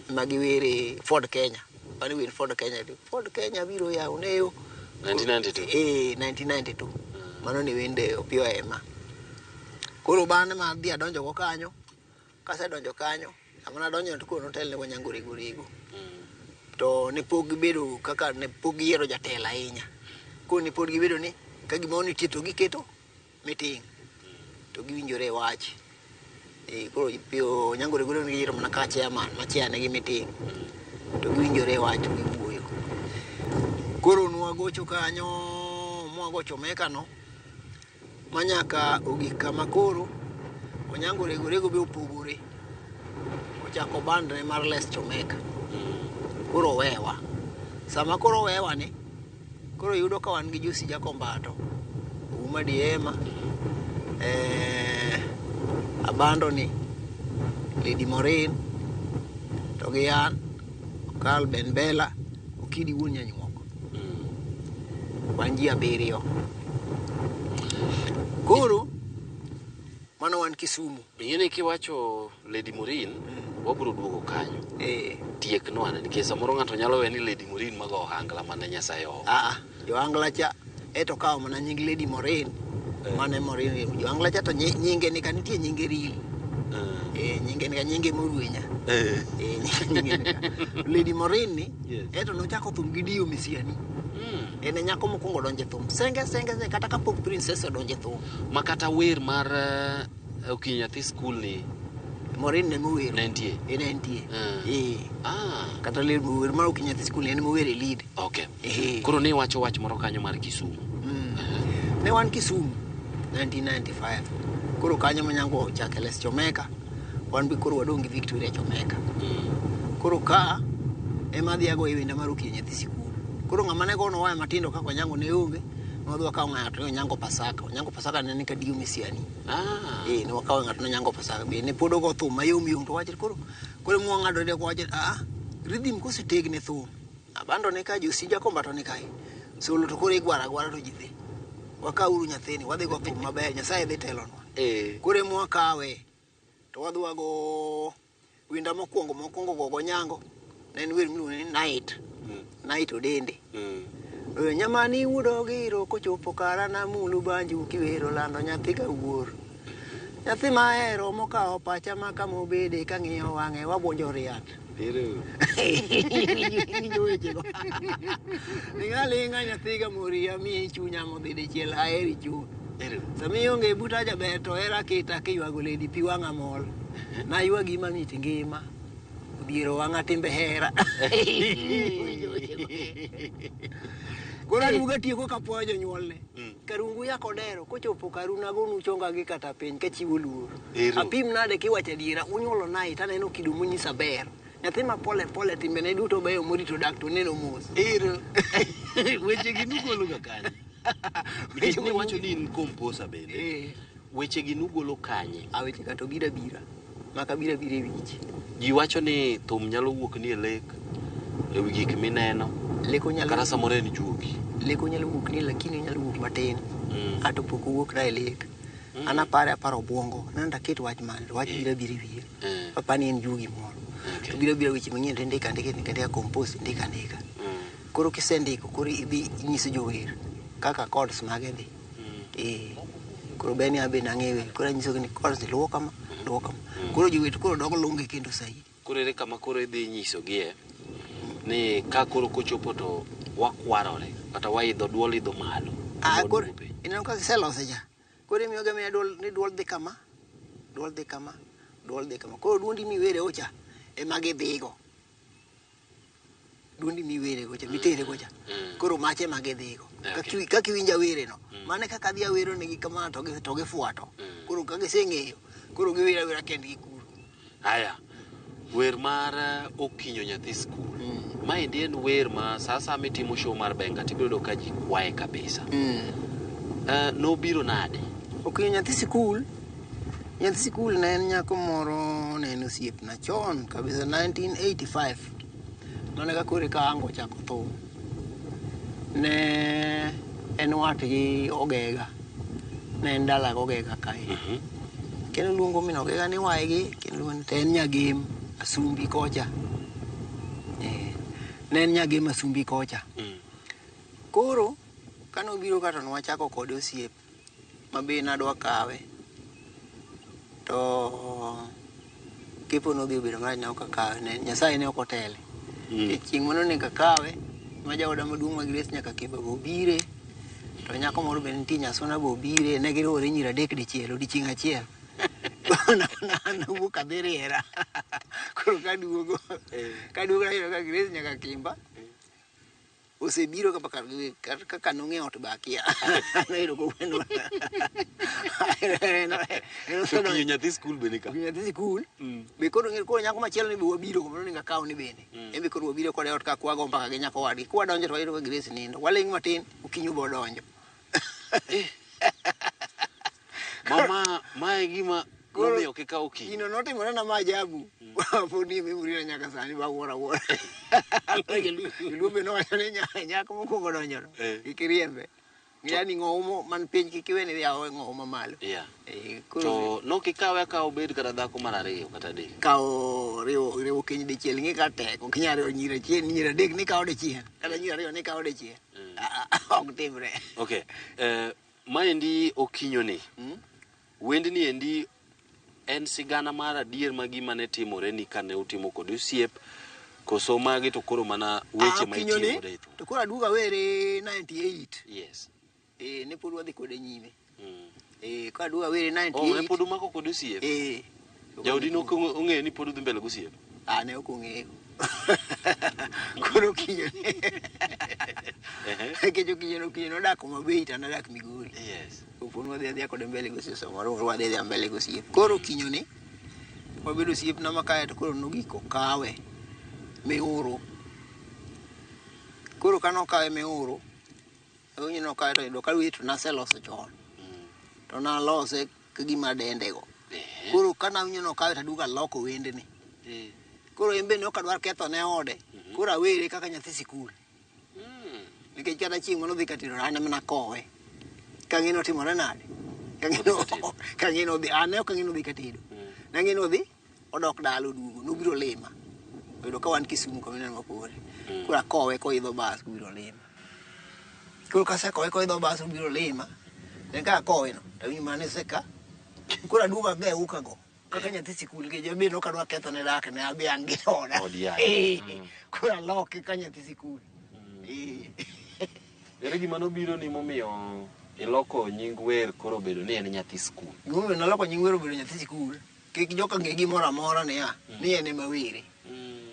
Magi were Ford Kenya. Bani wir Ford Kenya biro ya uneyo 1992. 1992. Mano ni wende Opio Ema. Koro bane ma dhi adonjo go kanyo. Kase donjo kanyo, amana donjo to ko hotel ne Onyango rego. To ne pog gibedo kaka ne pog yiero jatela ahinya. Ko ni pod gibedo ni ka gimo ni tito giketo meeting. To giwinjore wach. Koro Pio Onyango rego ni yiero mana ka chairman ma chair ne gi meeting. To giwinjore wach gi wuoyo. Koro nwagocho kanyo, mwagocho Chomeka no. Manyaka ogik kama koro Onyango rego be opogore. Ochako band ne mar Les Chomeka. Koro wewa. Sama koro wewa ni. Koro yudo ka wan gi Josi Jakombato. Uma Diema. Abando ni. Lady Morin. Togian. Karl Ben Bella. Okidi Wunya Nyuoko. Wanji abirio. Koro mano wan Kisumu. Yene kiwacho Lady Morin, wabro duogo kanyo. Tiek no ana nikech samoro ng'ato nyalo we ni Lady Morin mago ohangla mane Nyasaye o. Jo angla cha eto kawo mana nying Lady Morin. Mane Morin jo angla cha to nyinge ni kanitie nyinge ril. Nyinge ni nyinge morwenya. Lady Morin ni eto nochako thum gi Dio Misiani. Ene nyako mokwongo donje thum. Senge kata kapok princess donje thum. Makata wer mar Okinyi Nyathi School ni Morin ne mower. Nentie. Kata ler mower mar Okinyi Nyathi School ne mower lead. Okay. Koro ne wacho wach moro kanyo mar Kisumu. Ne wan Kisumu 1995. Koro kanyo Onyango ochako Les Chomeka. Wan bi koro wadong gi Victoria Chomeka. Koro ka ema dhi ago e wenda mar Okinyi Nyathi School. Koro ng'ama ne gono waya matindo kaka Onyango ne onge. Nwadwa kawo ng'ato Onyango Pasaka. Onyango Pasaka ne ka Dio Misiani. Ne wakawo ng'ato Onyango Pasaka. Be ne pod ogo thum mayom to wachre koro mwang'ado de ko wachre rhythm kosetegne thum. Abando ne ka Josi Jakombato ne kai. Solo to koro igwara to jidhi. Wakauru nyathini wadhi go thum maber Nyasaye dhi telonwa. Koro mwakawe to wadwa go winda mokwongo go Onyango. Ne en wer miluongo ni Night Odende. Nyamani wudo giro kochopo kara na mulu banju kiwero lando nyathi ka wuor. Nyathi mahero mokawo pacha maka mobede ka ng'iyo wang'e wabwonjo riat. Linga nyathi ka moria mi chunya modhide chiel aheri chuth. Sami onge buta jaber to era kita kiywago ledi pi wang'a mol. Na ywagi mamit ngima. Biro wanga timbe hera. Koro aduoga tieko kapuoyo jonyuolne. Karungu yako dero kochopo karuna go nuchonga gi kata piny kachiwo luor. Apim nade kiwacho adiera unyuolo nai taneno kido munyisa ber. Nyathi ma pole pole timbene duto beyo morito dak to neno mos. Weche gi nugolo ga kanye. Nikech ne wacho ni in composer bende. Weche gi nugolo kanye. Weche ka to bira maka bira e wich. Ji wacho ni thum nyalo wuok ni e lek e wi gik mineno. Leko nyalo kata samoro en juogi. Leko nyalo wuok ni lakini nyalo wuok matin. Ato pok wuok na e lek. Ana aparo obwongo nanda ket wach man wach bira e wiye. Papa ni en juogi moro. To bira weche mang'eny to ndika compose ndika. Koro kisendiko koro idhi inyiso jower kaka chords mage dhi. Koro beni abe nang'ewe koro nyiso ni chords luwo kama. Koro jower koro dogo longe kendo saidi. Koro ere kama koro idhi nyiso gie ni ka koro kochopo to wakwarore kata waidho duol idho malo. Koro ineno ka giselose ja. Koro imiyoga miya duol dhi kama. Koro duondi miwere ocha ema gidhigo. Duondi miwere gocha mitere gocha. Koro mache ema gidhigo. Kaka iwinja were no. Mane kaka dhi awero negi kama to gifuato. Koro ka giseng'eyo koro giwera kendgi kuro. Haya. Wer mar okinyo nyathi skul. Maendi en wer ma sasa mitimo show mar Benga tibiro ka ji kwae kabisa. Nobiro nade? Okinyo nyathi skul. Nyathi skul ne en nyako moro ne en osiepna chon kabisa 1985. Mane ka kore ka ango chako tho. Ne en wat gi Ogega. Ne en dala Ogega kae. Kendo luongo min Ogega ni waigi kendo luongo ni en Nyagem Asumbi kocha. Ne en Nyagem Asumbi kocha. Koro kano biro kato nwachako kod osiep mabe nadwa kawe. To kipo no dhi obedo marach na okawe ne Nyasaye ne okotele. Chieng' mano ne kakawe ma jaoda maduong' ma Grace nyaka Keba bobire. To nyako moro be nitie Nyasona bobire ne giriwore nyira adek dichiel odiochieng' achiel. Nawuok adhi riera. Koro kaduogo ayudo ka Grace nyaka Kimba osebiro kaka nong'e ot bakia. Nayudo ko wendo. Okinyo nyathi skul bende ka. Nyathi skul. Be koro nyako machielo ni be wabiro ko ni ngakaw ni bende. Embe koro wabiro kode ot ka kwago mpaka gi nyako wadgi. Kwa donjo to wayudo ka Grace nindo. Waling matin okinyo bo donjo. Mama mae gima nomiyo kika okinyo. Ino notimore na maajabu. Podi memuri nyaka sani ba wora. Luombe no wacho ni nyako mokuongo donjo no. Ikiriembe. Yani ng'omo man piny kikiwene dhi awe ng'omo malo. To nokikawe ka obed kata dhako mar ariyo kata adek. Kao riwo kiny dichiel ng'i ka tek ok nyal riwo nyira chien nyira adek ni kawo dichiel kata nyira ariyo ni kawo dichiel. Ok timre. Okay. Maendi okinyo ni. Wendni endi en sigana mar adier ma gima ne timore ni kane utimo kod osiep koso magi to koro mana weche ma itimo re. To koro aduoga were 98. Yes. Ne pod wadhi kode nyime. Ka aduoga were 98. Ne pod umako kod osiep. Jaodi no ong'eyo ni pod udhi mbele gosiep. Ne ok ong'eyo. Koro okinyo ni. Kecho okinyo nodak Homabay to nadak Migori. Yes. Opon wadhi kode mbele gosiep samoro wadhi mbele gosiep. Koro okinyo ni wabedo osiep na makaya to koro nogiko kawe Meoro. Koro kano kawe Meoro. Onye no kawe to yudo ka wito naseloso chon. To nalose kagima dendego. Koro kana onye no kawe to aduoga loko wende ni. Koro embe ne ok adwar ketho ne ode. Koro awere kaka nyathi sikul. Nikech kata chieng' mano dhi katiro an mana kowe. Kang'ino timore nade? Kang'ino dhi ane ok kang'ino dhi katedo. Nang'ino dhi odok dalo duogo nobiro lima. Oyudo ka wan Kisumu kamina mapore. Koro akowe koidho bas biro lima. Koro kasekowe koidho bas biro lima. Ne ka akowe no tawinjo mane seka. Koro aduoga be ukago. Kaka nyathi sikul ke jobe no kadwa ketho ne dak ne abi an gi oda. Koro aloke ka nyathi sikul. Ere gima nobiro ni momiyo iloko nying wer koro bedo ni en nyathi skul. Gome naloko nying wer bedo nyathi sikul. Kik joka ng'e gimoro amora ni en ema were.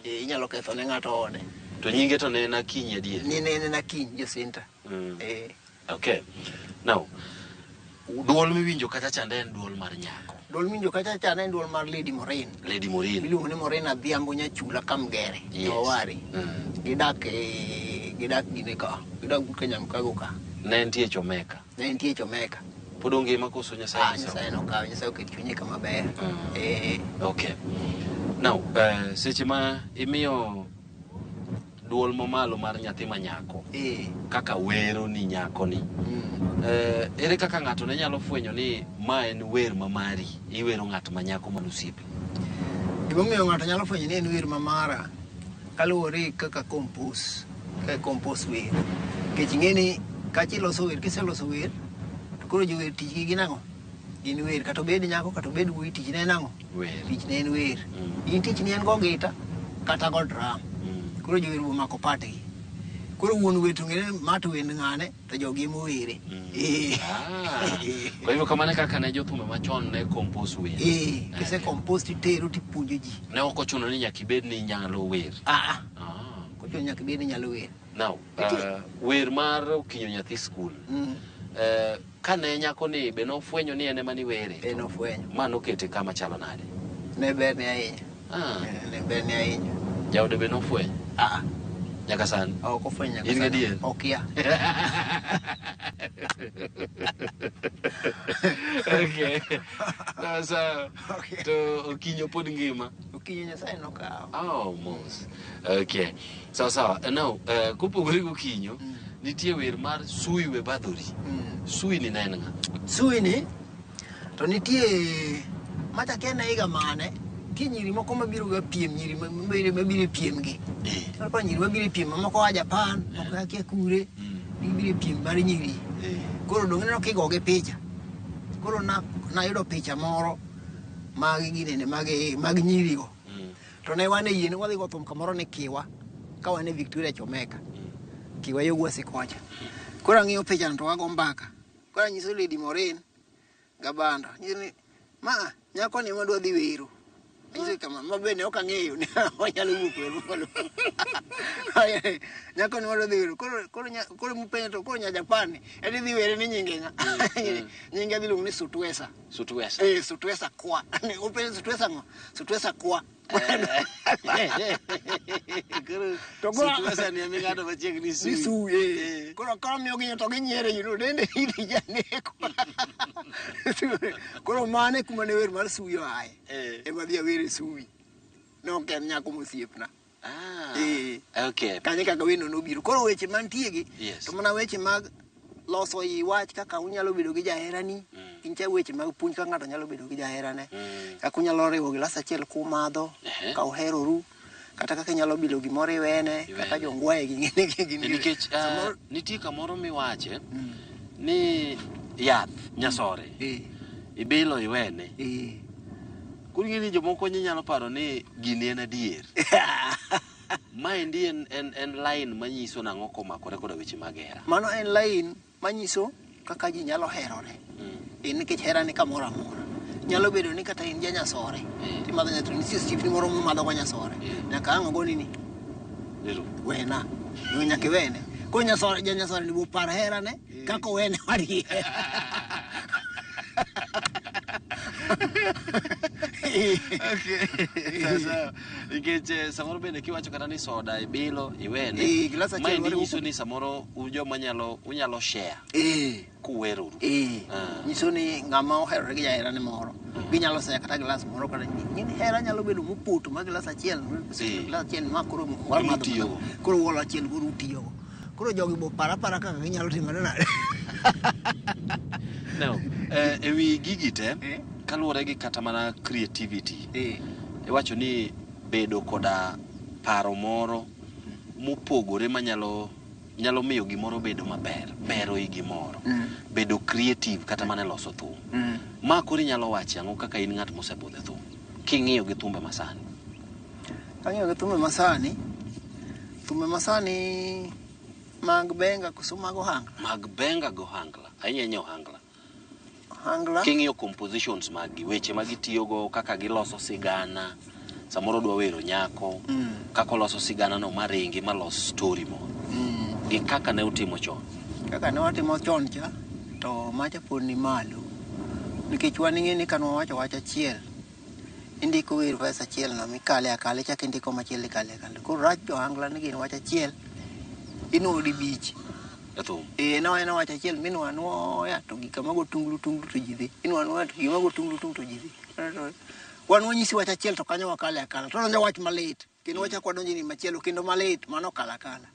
Inyalo ketho ne ng'ato ode. To nyinge to ne na Akinyi adier. Ne na Akinyi Jacinta. Okay. Now, duol miwinjo kacha chande en duol mar nyako. Duol miwinjo kacha chande en duol mar Lady Morin. Lady Morin. Iluongo ni Morin Adhiambo Nyachula Kamgere. Yes. Owari. Gidak gine ka. Gidak Kenya mkago ka. Ne entie Chomeka. Ne entie Chomeka. Pod ngima koso Nyasaye. Nyasaye no kawo, Nyasaye oket chunye kama ber. Okay. Now, seche ma imiyo duol mamalo mar nyathi ma nyako. Kaka wero ni nyako ni. Ere kaka ng'ato ne nyalo fwenyo ni ma en wer mamari, iwero ng'at ma nyako manusiepe. Gimomiyo ng'ato nyalo fwenyo ni en wer mamara kaluwore kaka compose wer. Kech ing'eni kachi loso wer, kiseloso wer, to koro jower tijgi gin ang'o? Gin wer, kata obed nyako kata obed wuoyi, tichne en ang'o? Tichne en wer. In tichni en go gita kata go drum. Koro jower bomako patgi. Koro wuon wer to ng'ene ma to wend ng'ane to jogi emo were. Kwa hivyo kama ne kaka ne jothumbe machon ne compose wer. Kise compose titero tipuonjo ji. Ne ok ochuno ni nyaka ibed ni nyalo wer. Kochuno nyaka ibed ni nyalo wer. Now, wer mar Okinyo nyathi skul. Kane nyako ni be nofwenyo ni ene mani were. Nofwenyo. Ma nokete kama chalo nade? Ne ber ni ahinya. Ne ber ni ahinya. Jaode be nofwenyo? Nyaka sani? Ok ofwenyo nyaka sani. In gadier? Okia. Okay. Sasa, to Okinyo pod ngima? Okinyo Nyasaye nokawo. Mos. Okay. Sawa. Now, kopogore gi Okinyo, nitie wer mar Sui we badhori. Sui ni en ng'a? Sui ni to nitie machakia na higa mane nyiri moko mabiro ga piem, nyiri mabiro piem gi. Kwa nyiri mabiro piem moko wa Japan, moko akia kure, mabiro piem mar nyiri. Koro dong' neno kigoge picha. Koro na yudo picha moro mag ginene mag nyiri go. To ne wane yie ne wadhi go thum kamoro ne Kiwa, ka wane Victoria Chomeka. Kiwa yo gwasi kocha. Koro ang'iyo picha to wago mbaka. Koro nyiso Lady Morin gabanda. Nyiri ma nyako ni madwa dhi wero. Nyiso kama mabene ok ang'eyo ni onyalo wuok wero malo. Nyako ni madwa dhi wero. Koro mupenyo to koro nya Japan edi dhi were ni nyinge nga. Nyinge dhi luongo ni Sutwesa. Sutwesa. Sutwesa kwa. Upenyo Sutwesa ngo. Sutwesa kwa. Sutwesa ni amigado machiegni Sui. Koro miyo ginyo to ginyiere yino dende hidi janeko. Koro mane kuma ne wer mar Sui oaye. Ema dhi awere Sui. Nok en nyako mosiepna. Okay. Kanye kaka weno nobiro. Koro weche mantie gi to mana weche mag loso i wach kaka unyalo bedo gi jaherani. Incha weche mag puonj ka ng'ato nyalo bedo gi jaherane. Kaka unyalo riwo gilas achiel kumadho, ka uheroru, kata kaka nyalo bilo gimoro iwene, kaka jongwae gi ng'ene gi. Nikech nitie kamoro miwache ni yath nyasore. Ibilo iwene. Kuri ng'eni jomoko nyalo paro ni gini en adier. Maendi en line manyiso nang'o komakore koda weche mag hera. Mano en line manyiso kaka ji nyalo herore. Nikech hera ni kamoro amora. Nyalo bedo ni kata in janyasore. Timadho nyathini nitie osiepni moro mumadho go nyasore. Nyaka ang' ogoni ni. Wena. Nyaka iwene. Ko janyasore ni bopar herane kaka wene wari. Sasa nikech samoro bende kiwacho kata ni soda ibilo iwene ma nyiso ni samoro joma unyalo share kuwero nyiso ni ng'ama oherore gi jaherane moro ginyalo saya kata glass moro kata nyini hera nyalo bedo mopoto ma glass achiel ma koro wolo achiel koro utiyo koro jogi bo para kaka ginyalo timore nade. No, ewi gigi te kaluwore gi kata mana creativity. Iwacho ni bedo koda paro moro mopogore manyalo miyo gimoro bedo maber, bero i gimoro. Bedo creative kata mana loso thum. Ma kori nyalo wache ang'o kaka in ng'at mosebudhe thum. King'iyo gi thumbe masani. Kang'iyo gi thumbe masani mag benga koso mag ohangla. Mag benga go ohangla. Ahinya ohangla. Ohangla. King'iyo compositions mag weche ma gitiyogo kaka giloso sigana, samoro dwa wero nyako kaka oloso sigana no maringi malos story mo gi kaka ne utimo chon. Kaka ne watimo chon cha to macha pod ni malo nikech wan ing'e ni kanwa wacho wach achiel indiko wer verse achiel no mikale akale chak indiko machielo ikale akale koro rach jo angla ni gin wach achiel inodi bich Athum. No en wach achiel minwa ya to gik mago tunglu to jidhi inwa to gik mago tunglu to jidhi wan wanyisi wach achiel to kanyo wakale akala to donjo wach malit kendo wacha kwadonjo ni machielo kendo malit mano kala akala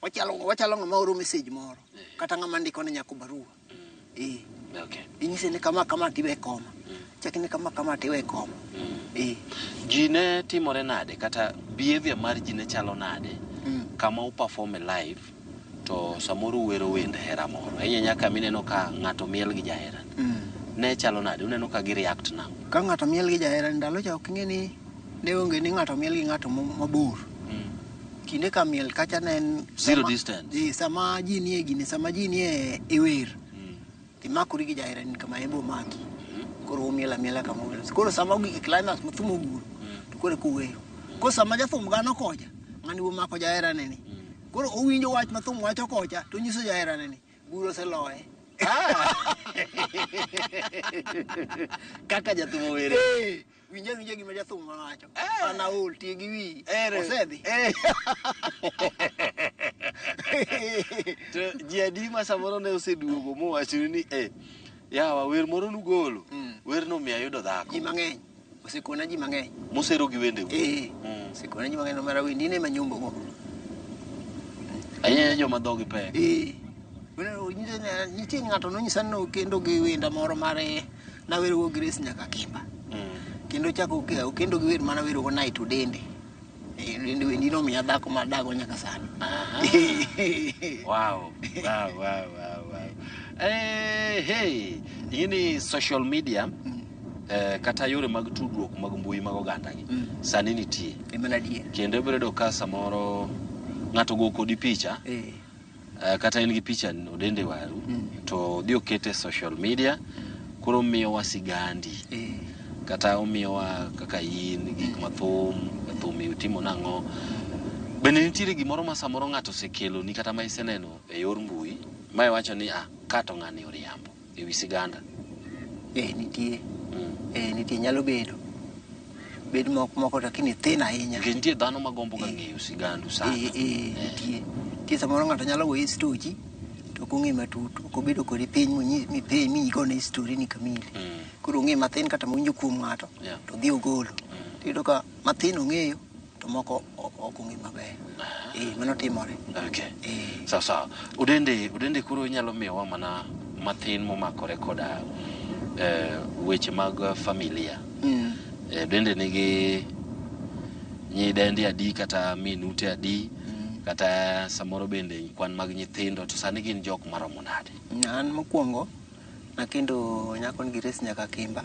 wachalo ng'ama oro message moro kata ng'ama ndiko ne nyako barua Okay. Inyise ni kama tiwe koma chaki ni kama tiwe koma ji ne timore nade kata behavior mar ji ne chalo nade kama u perform live to samoro wero wende hera moro ahinya nyaka mineno ka ng'ato miel gi jahera ne chalo nade uneno ka gi react na ka ng'ato miel gi jahera ndalo cha ok ng'e ni ne onge ni ng'ato miel gi ng'ato mabor kinde ka miel kacha ne en zero distance sama ji nie gini sama ji nie wer timakuri gi jahera ni kama ebo maki koro umiela kama wer koro sama ugi climax muthumo guru to koro kuweyo koro sama jathum gano koja ng'ani bo mako jahera neni koro owinjo wach mathum wacho kocha to nyiso jahera neni guro seloye kaka jathumo were winja gima jathum wacho ana ul tie gi wi osedhi to jadi ma samoro ne oseduogo mo wacho ni yawa wer moro nugolo wer no mi ayudo dhako ji mang'eny osekona ji mang'eny mosero gi wende osekona ji mang'eny no mara wendi ne manyombo go ahinya joma dhogi pek nitie ng'ato nonyisa no kendo gi wenda moro mare na wero go Grace nyaka Kimba kendo chako kendo gi wer mana wero go night udende wendi no miya dhako ma dago nyaka sani wow hey ini social media kata yore mag tudruok mag mbui mag oganda gi sani nitie kendo bedo ka samoro ng'ato go kodi picha kata en gi picha odende waru to dio kete social media koro miyo wasigandi kata omiyo wa kaka in gik mathum utimo nang'o bende nitiere gimoro ma samoro ng'ato sekelo ni kata ma iseneno e yor mbui ma wacho ni kato ng'ani oriambo e wi siganda nitie nyalo bedo moko lakini thin ahinya nitie dhano magombo ga ng'eyo sigandu sana nitie samoro ng'ato nyalo goyi stoji to kong'e matut ok obedo kodi piny miyigone story ni kamili koro ong'e mathin kata mowinjo kuom ng'ato to dhi ogolo tiyudo ka mathin ong'eyo to moko ok ong'e maber mano timore sawa udende koro inyalo miyowa mana mathin momakore koda weche mag familia dende nigi nyidendi adi kata minute adi kata samoro bende kwan mag nyithindo to sani gin jok maromo nade an mokwongo nakendo nyako ni Grace nyaka Kimba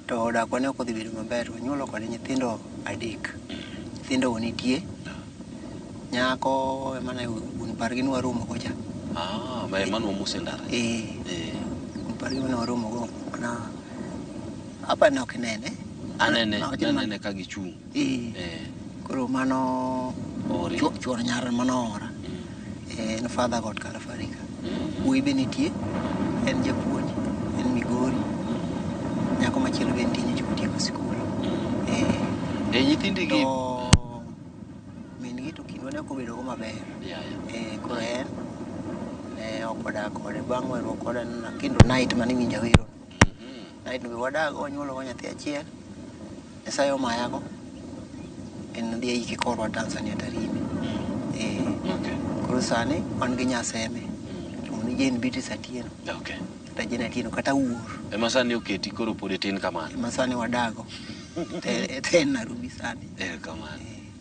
to dakwa ne ok odhi bedo maber wanyuolo kode nyithindo adek nyithindo nitie nyako emane un pargi ni waromo gocha manwa musendara pargi mane waromo go na apa ne ok nene anene ka gichung koro mano chuor nyar mano ora en father god Kalafarika wuoyi be nitie en japuonj en Migori nyako machielo be nitie nyocha otieko sikul nyithindi gi min gi to kindwa ne ok obedo go maber koro en ne ok wadak kode bang' weruok kode kendo night mane winja wero night no be wadago wanyuolo go nyathi achiel Nyasaye omayago en dhi yike korwa Tanzania Tarime koro sani wan gi Nyaseme ni Jane Beatrice Atieno kata Jane Atieno kata Wuor ema sani oketi koro pod tin kamano ema sani wadago ten Nairobi sani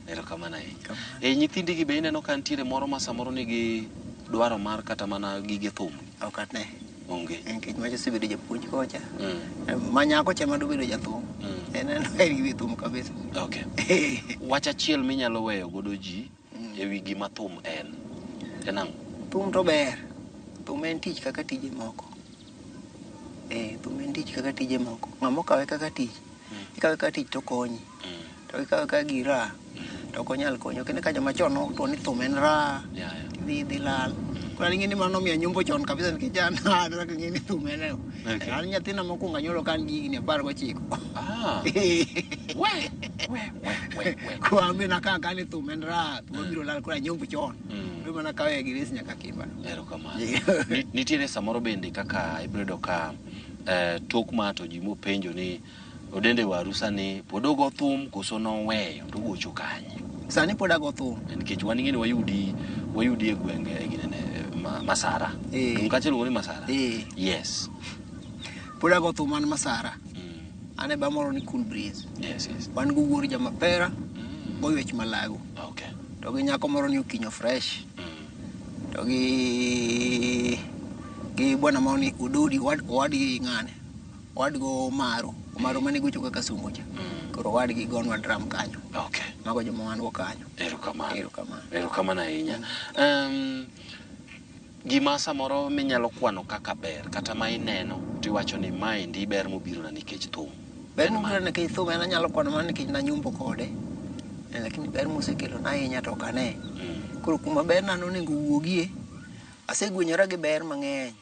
erokamano nyithindi gi be ineno ka nitiere moro ma samoro nigi dwaro mar kata mana gige thum ok ane onge nikech macho osebedo japuonj kocha manyako cha madobedo jathum en gi thum kabisa wach achiel minyalo weyo godo ji e wi gima thum en ang'o thum to ber thum en tich kaka tije moko thum en tich kaka tije moko ng'ama okawe kaka tich ikawe kaka tich to konyi to ka gira to konyal konyo kene ka joma chon to ni thum en ra dhi lal kwa ngini mano mi nyumbo chon kabisa nikijana hata ngini thum en an nyathina mokwongo nyolo kan gigi 19 we kwa mina kaka ni thum en ra to biro lal kwa nyumbo chon mana kawe giris nyaka kimba ero kamano nitiere samoro bende kaka ibredo ka tok mato ji mopenjo ni odende waru sani podogo thum koso noweyo to gocho kanye sani podago thum nikech wan ng'eni wayudi e gwenge e ginene Masara kachiel luongo ni Masara yes podago thum man Masara ane ba moro ni Cool Breeze yes wan go wuor jamapera goywech malago okay to gi nyako moro ni Okinyo Fresh to gi bwana moro ni Udodi wadi ng'ane wadgo Maru mane gocho kaka Sungucha koro wadgi gonwa drum kanyo okay mago joma wan go kanyo erokamano ahinya gima samoro minyalo kwano kaka ber kata ma ineno tiwacho ni maendi ber mobiro na nikech thum ber mobiro na nikech thum en anyalo kwano mana nikech nanyumbo kode lakini ber mosekelo na ahinya to kane koro kuma ber na nonego wuogie asegwenyora gi ber mang'eny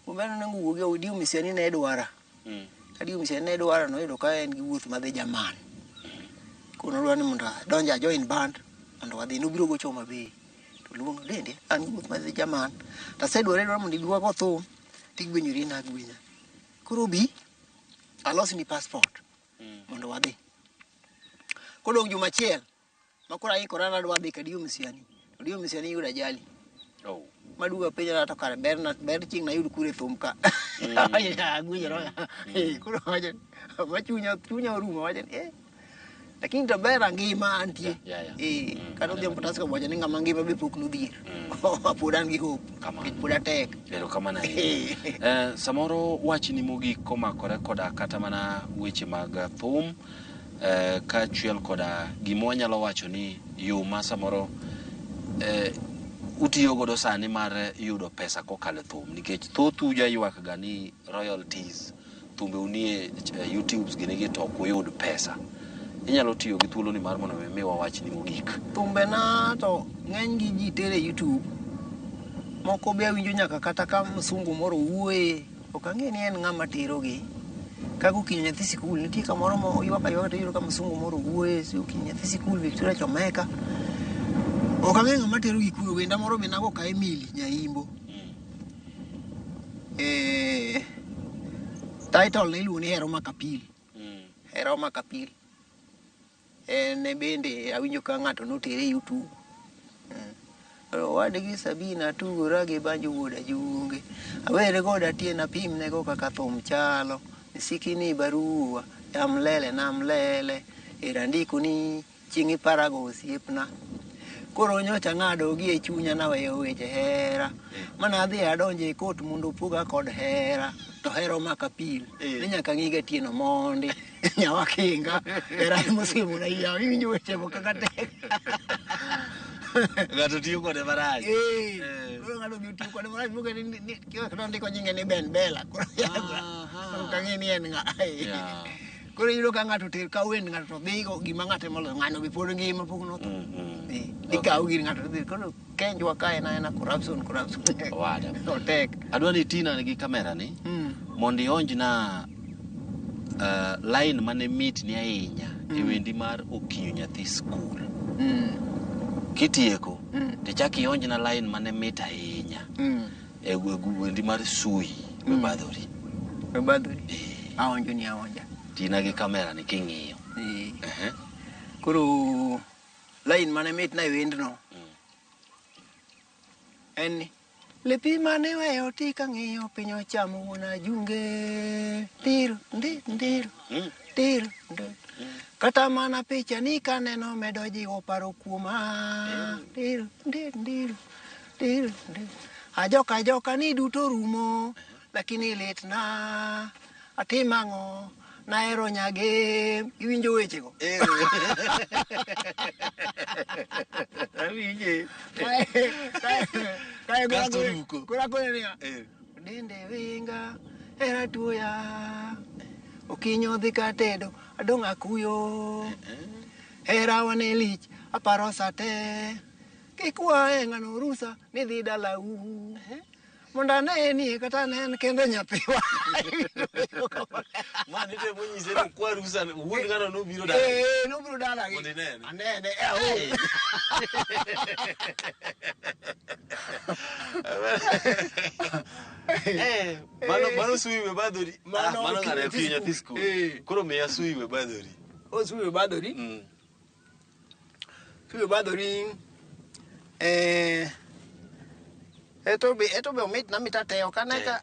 kuma ber nonego wuogie Odiu Misiani ne dwara Odiu Misiani ne dwara noyudo ka en gi wuoth madhi Jerman kono dwani mondo donja join band mondo wadhi nobiro gocho Homabay to luongo dende an gi wuoth madhi Jerman to asedware mondo idwago thum tigwenyori na gwenya koro bi alos ni passport mondo wadhi kodong juma achiel makora ikora na dwa dhi ka Odiu Misiani yudo ajali maduga penja to kare ber ching na yud kure thum ka ya gwejero koro waje machunya orumo waje lakini to ber ngima antie kado dhiam potas ka waje ngama ngima be pok nodhir apodan gi hope poda tek erokamano samoro wachni mogik komakore koda kata mana weche mag thum ka chiel koda gima wanyalo wacho ni yo ma samoro utiyo godo sani mar yudo pesa kokalo thum nikech thoth ywak ga ni royalties thumbe unie YouTube gine to kuyud pesa inyalo tiyo gi thuolo ni mar mondo mi wawachni mogik thumbe na to ng'eny gi ji tere YouTube moko be winjo nyaka kata ka msungu moro wuoye ok ang'e ni en ng'ama terogi kago kinyo nyathi sikul nitie kamoro mo ywak to yuro ka msungu moro wuoye si kinyo nyathi sikul Victoria Chomeka ok ang'e ng'ama tero gi kuyo wenda moro be nago ka Emily Nyaimbo title ne iluongo ni Hero Makapil ne bende awinjo ka ng'ato notere YouTube wadgi Sabina tugora gi banjo wuoda junge awere goda tiena pim nego kaka thum chalo sikini barua namlele irandiko ni chingi parago osiepna koro nyocha ng'ado gi e chunya na weyo weche hera mana dhi adonje e kot mondo puga kod hera to Hero Makapil ni nyaka ng'iga tieno mondi nyawa kinga era mosimu na iya winjo weche mo kaka tek gato tiyo kode marach koro ng'ado bi tiyo kode marach muke ni kiro ndiko nyinge ni Ben Bella koro kang'e ni en ng'a koro yudo ka ng'ato ter ka wend ng'ato to dhigo gima ng'ate molo ng'ano be pod ngima pok no ikaw gir ng'ato dhi koro kenjwa ka ena corruption wada otek adwa ni Tina nigi kamera ni mondo ionj na line mane mit ni ahinya e wendi mar Okinyo nyathi skul kitieko tichak ionj na line mane mit ahinya e wendi mar Sui Badhori aonjo Tina gi kamera ni king'iyo koro line mane mit na wendno en lepi mane weyo ti ka ng'iyo piny ochamo wuona junge tiro kata mana picha ni kaneno medo jiwo paro kuoma tiro ajoka ni duto rumo lakini litna atimang'o naero nyage iwinjo wechego awinje kura dende winga era tuya okinyo dhi katedo adong' akuyo hera wane lich aparo sate kik wae ng'ano rusa ni dhi dalau monda ne ni kata ne kendo nyathiwa mani te monyise ni kwa rusa wuod ng'ano no biro dala no biro dala gi anene mano suiwe badori mano ng'ane piny nyathi skul koro miya suiwe badori suiwe badori suiwe badori eto be omit na mitate okaneka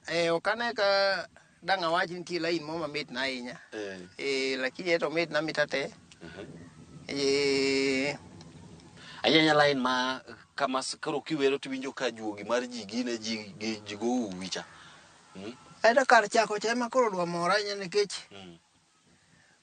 dang' awach nitie lain mo mamit na ahinya lakini eto omit na mitate anyanya lain ma kama koro kiwero tiwinjo ka juogi mar ji gine ji go uwicha eto kar chako chema koro dwa mora ahinya nikech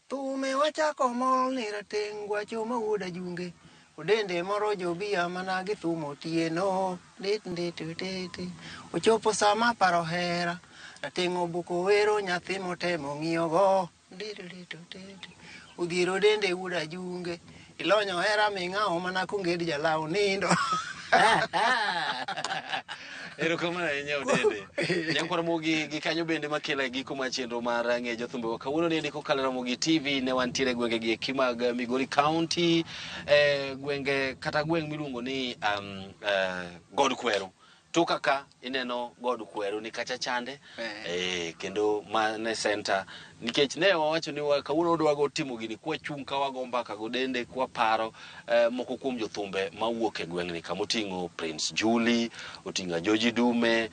thume wachako mol ni rateng' gwacho mawuoda junge odende moro jobia mana gi thumo tieno tete ochopo sama paro hera rateng' obuko wero nyathi motemo ng'iyogo tete udhiero dende wuoda junge ilonyo hera ming'ao mana konged jalau nindo erokamano ahinya Odende nyakwara mogi gi kanyo bende makela giko mar chenro mar ng'e jothumbe kawuono ni ndiko kalera mogi TV ne wantiere gwenge gi eki mag Migori County gwenge kata gweng' miluongo ni God Kweru to kaka ineno God Kweru ni kacha chande kendo mane center nikech ne wawacho ni kawuono odwago timo gini kwa chung' ka wago mbaka godende kwa paro moko kuom jothumbe mawuok e gweng'ni kama oting'o Prince Julie oting'o Joji Dume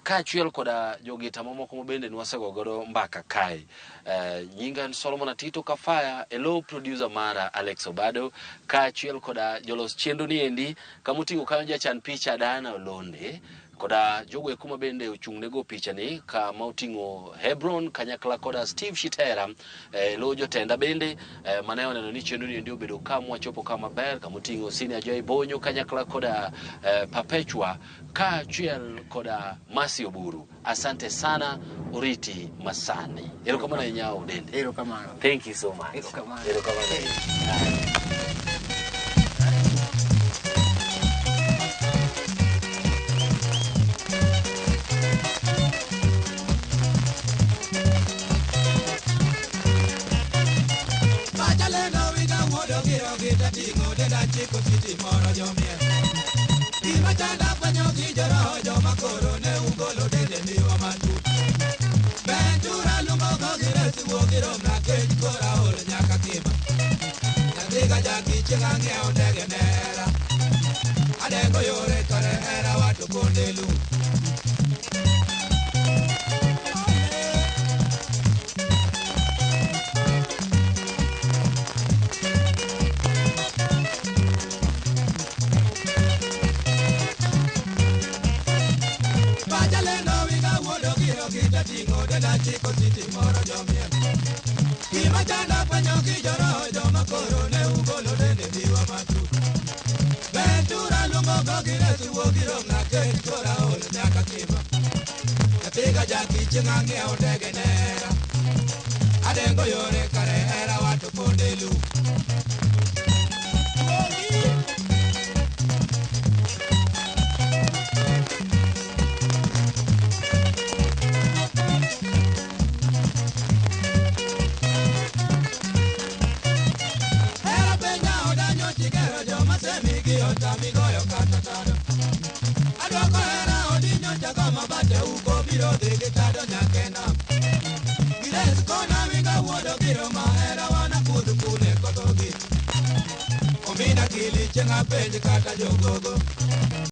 kaachiel koda jogita mamoko mabende nwasego godo mbaka kae nyinga Solomon Atito Kafaya elo producer mara Alex Obado kaachiel koda jolos chenro ni endi kama oting'o kanyo jachan picha Dana Olonde koda jogo ekuma bende ochung'ne go picha ni kama oting'o Hebron kanyakla koda Steve Shitera lo jotenda bende mane oneno ni chenro ni ndio bedo kama wachopo kama ber kama oting'o Senior Joy Bonyo kanyakla koda Perpetua kaachiel koda Masi Oburu. Asante sana Oriti Masani. Erokamano ahinya Odende. Erokamano. Thank you so much. Erokamano. Adengo yore kare era watu pondelu Omina kili chenga penji kata jogogo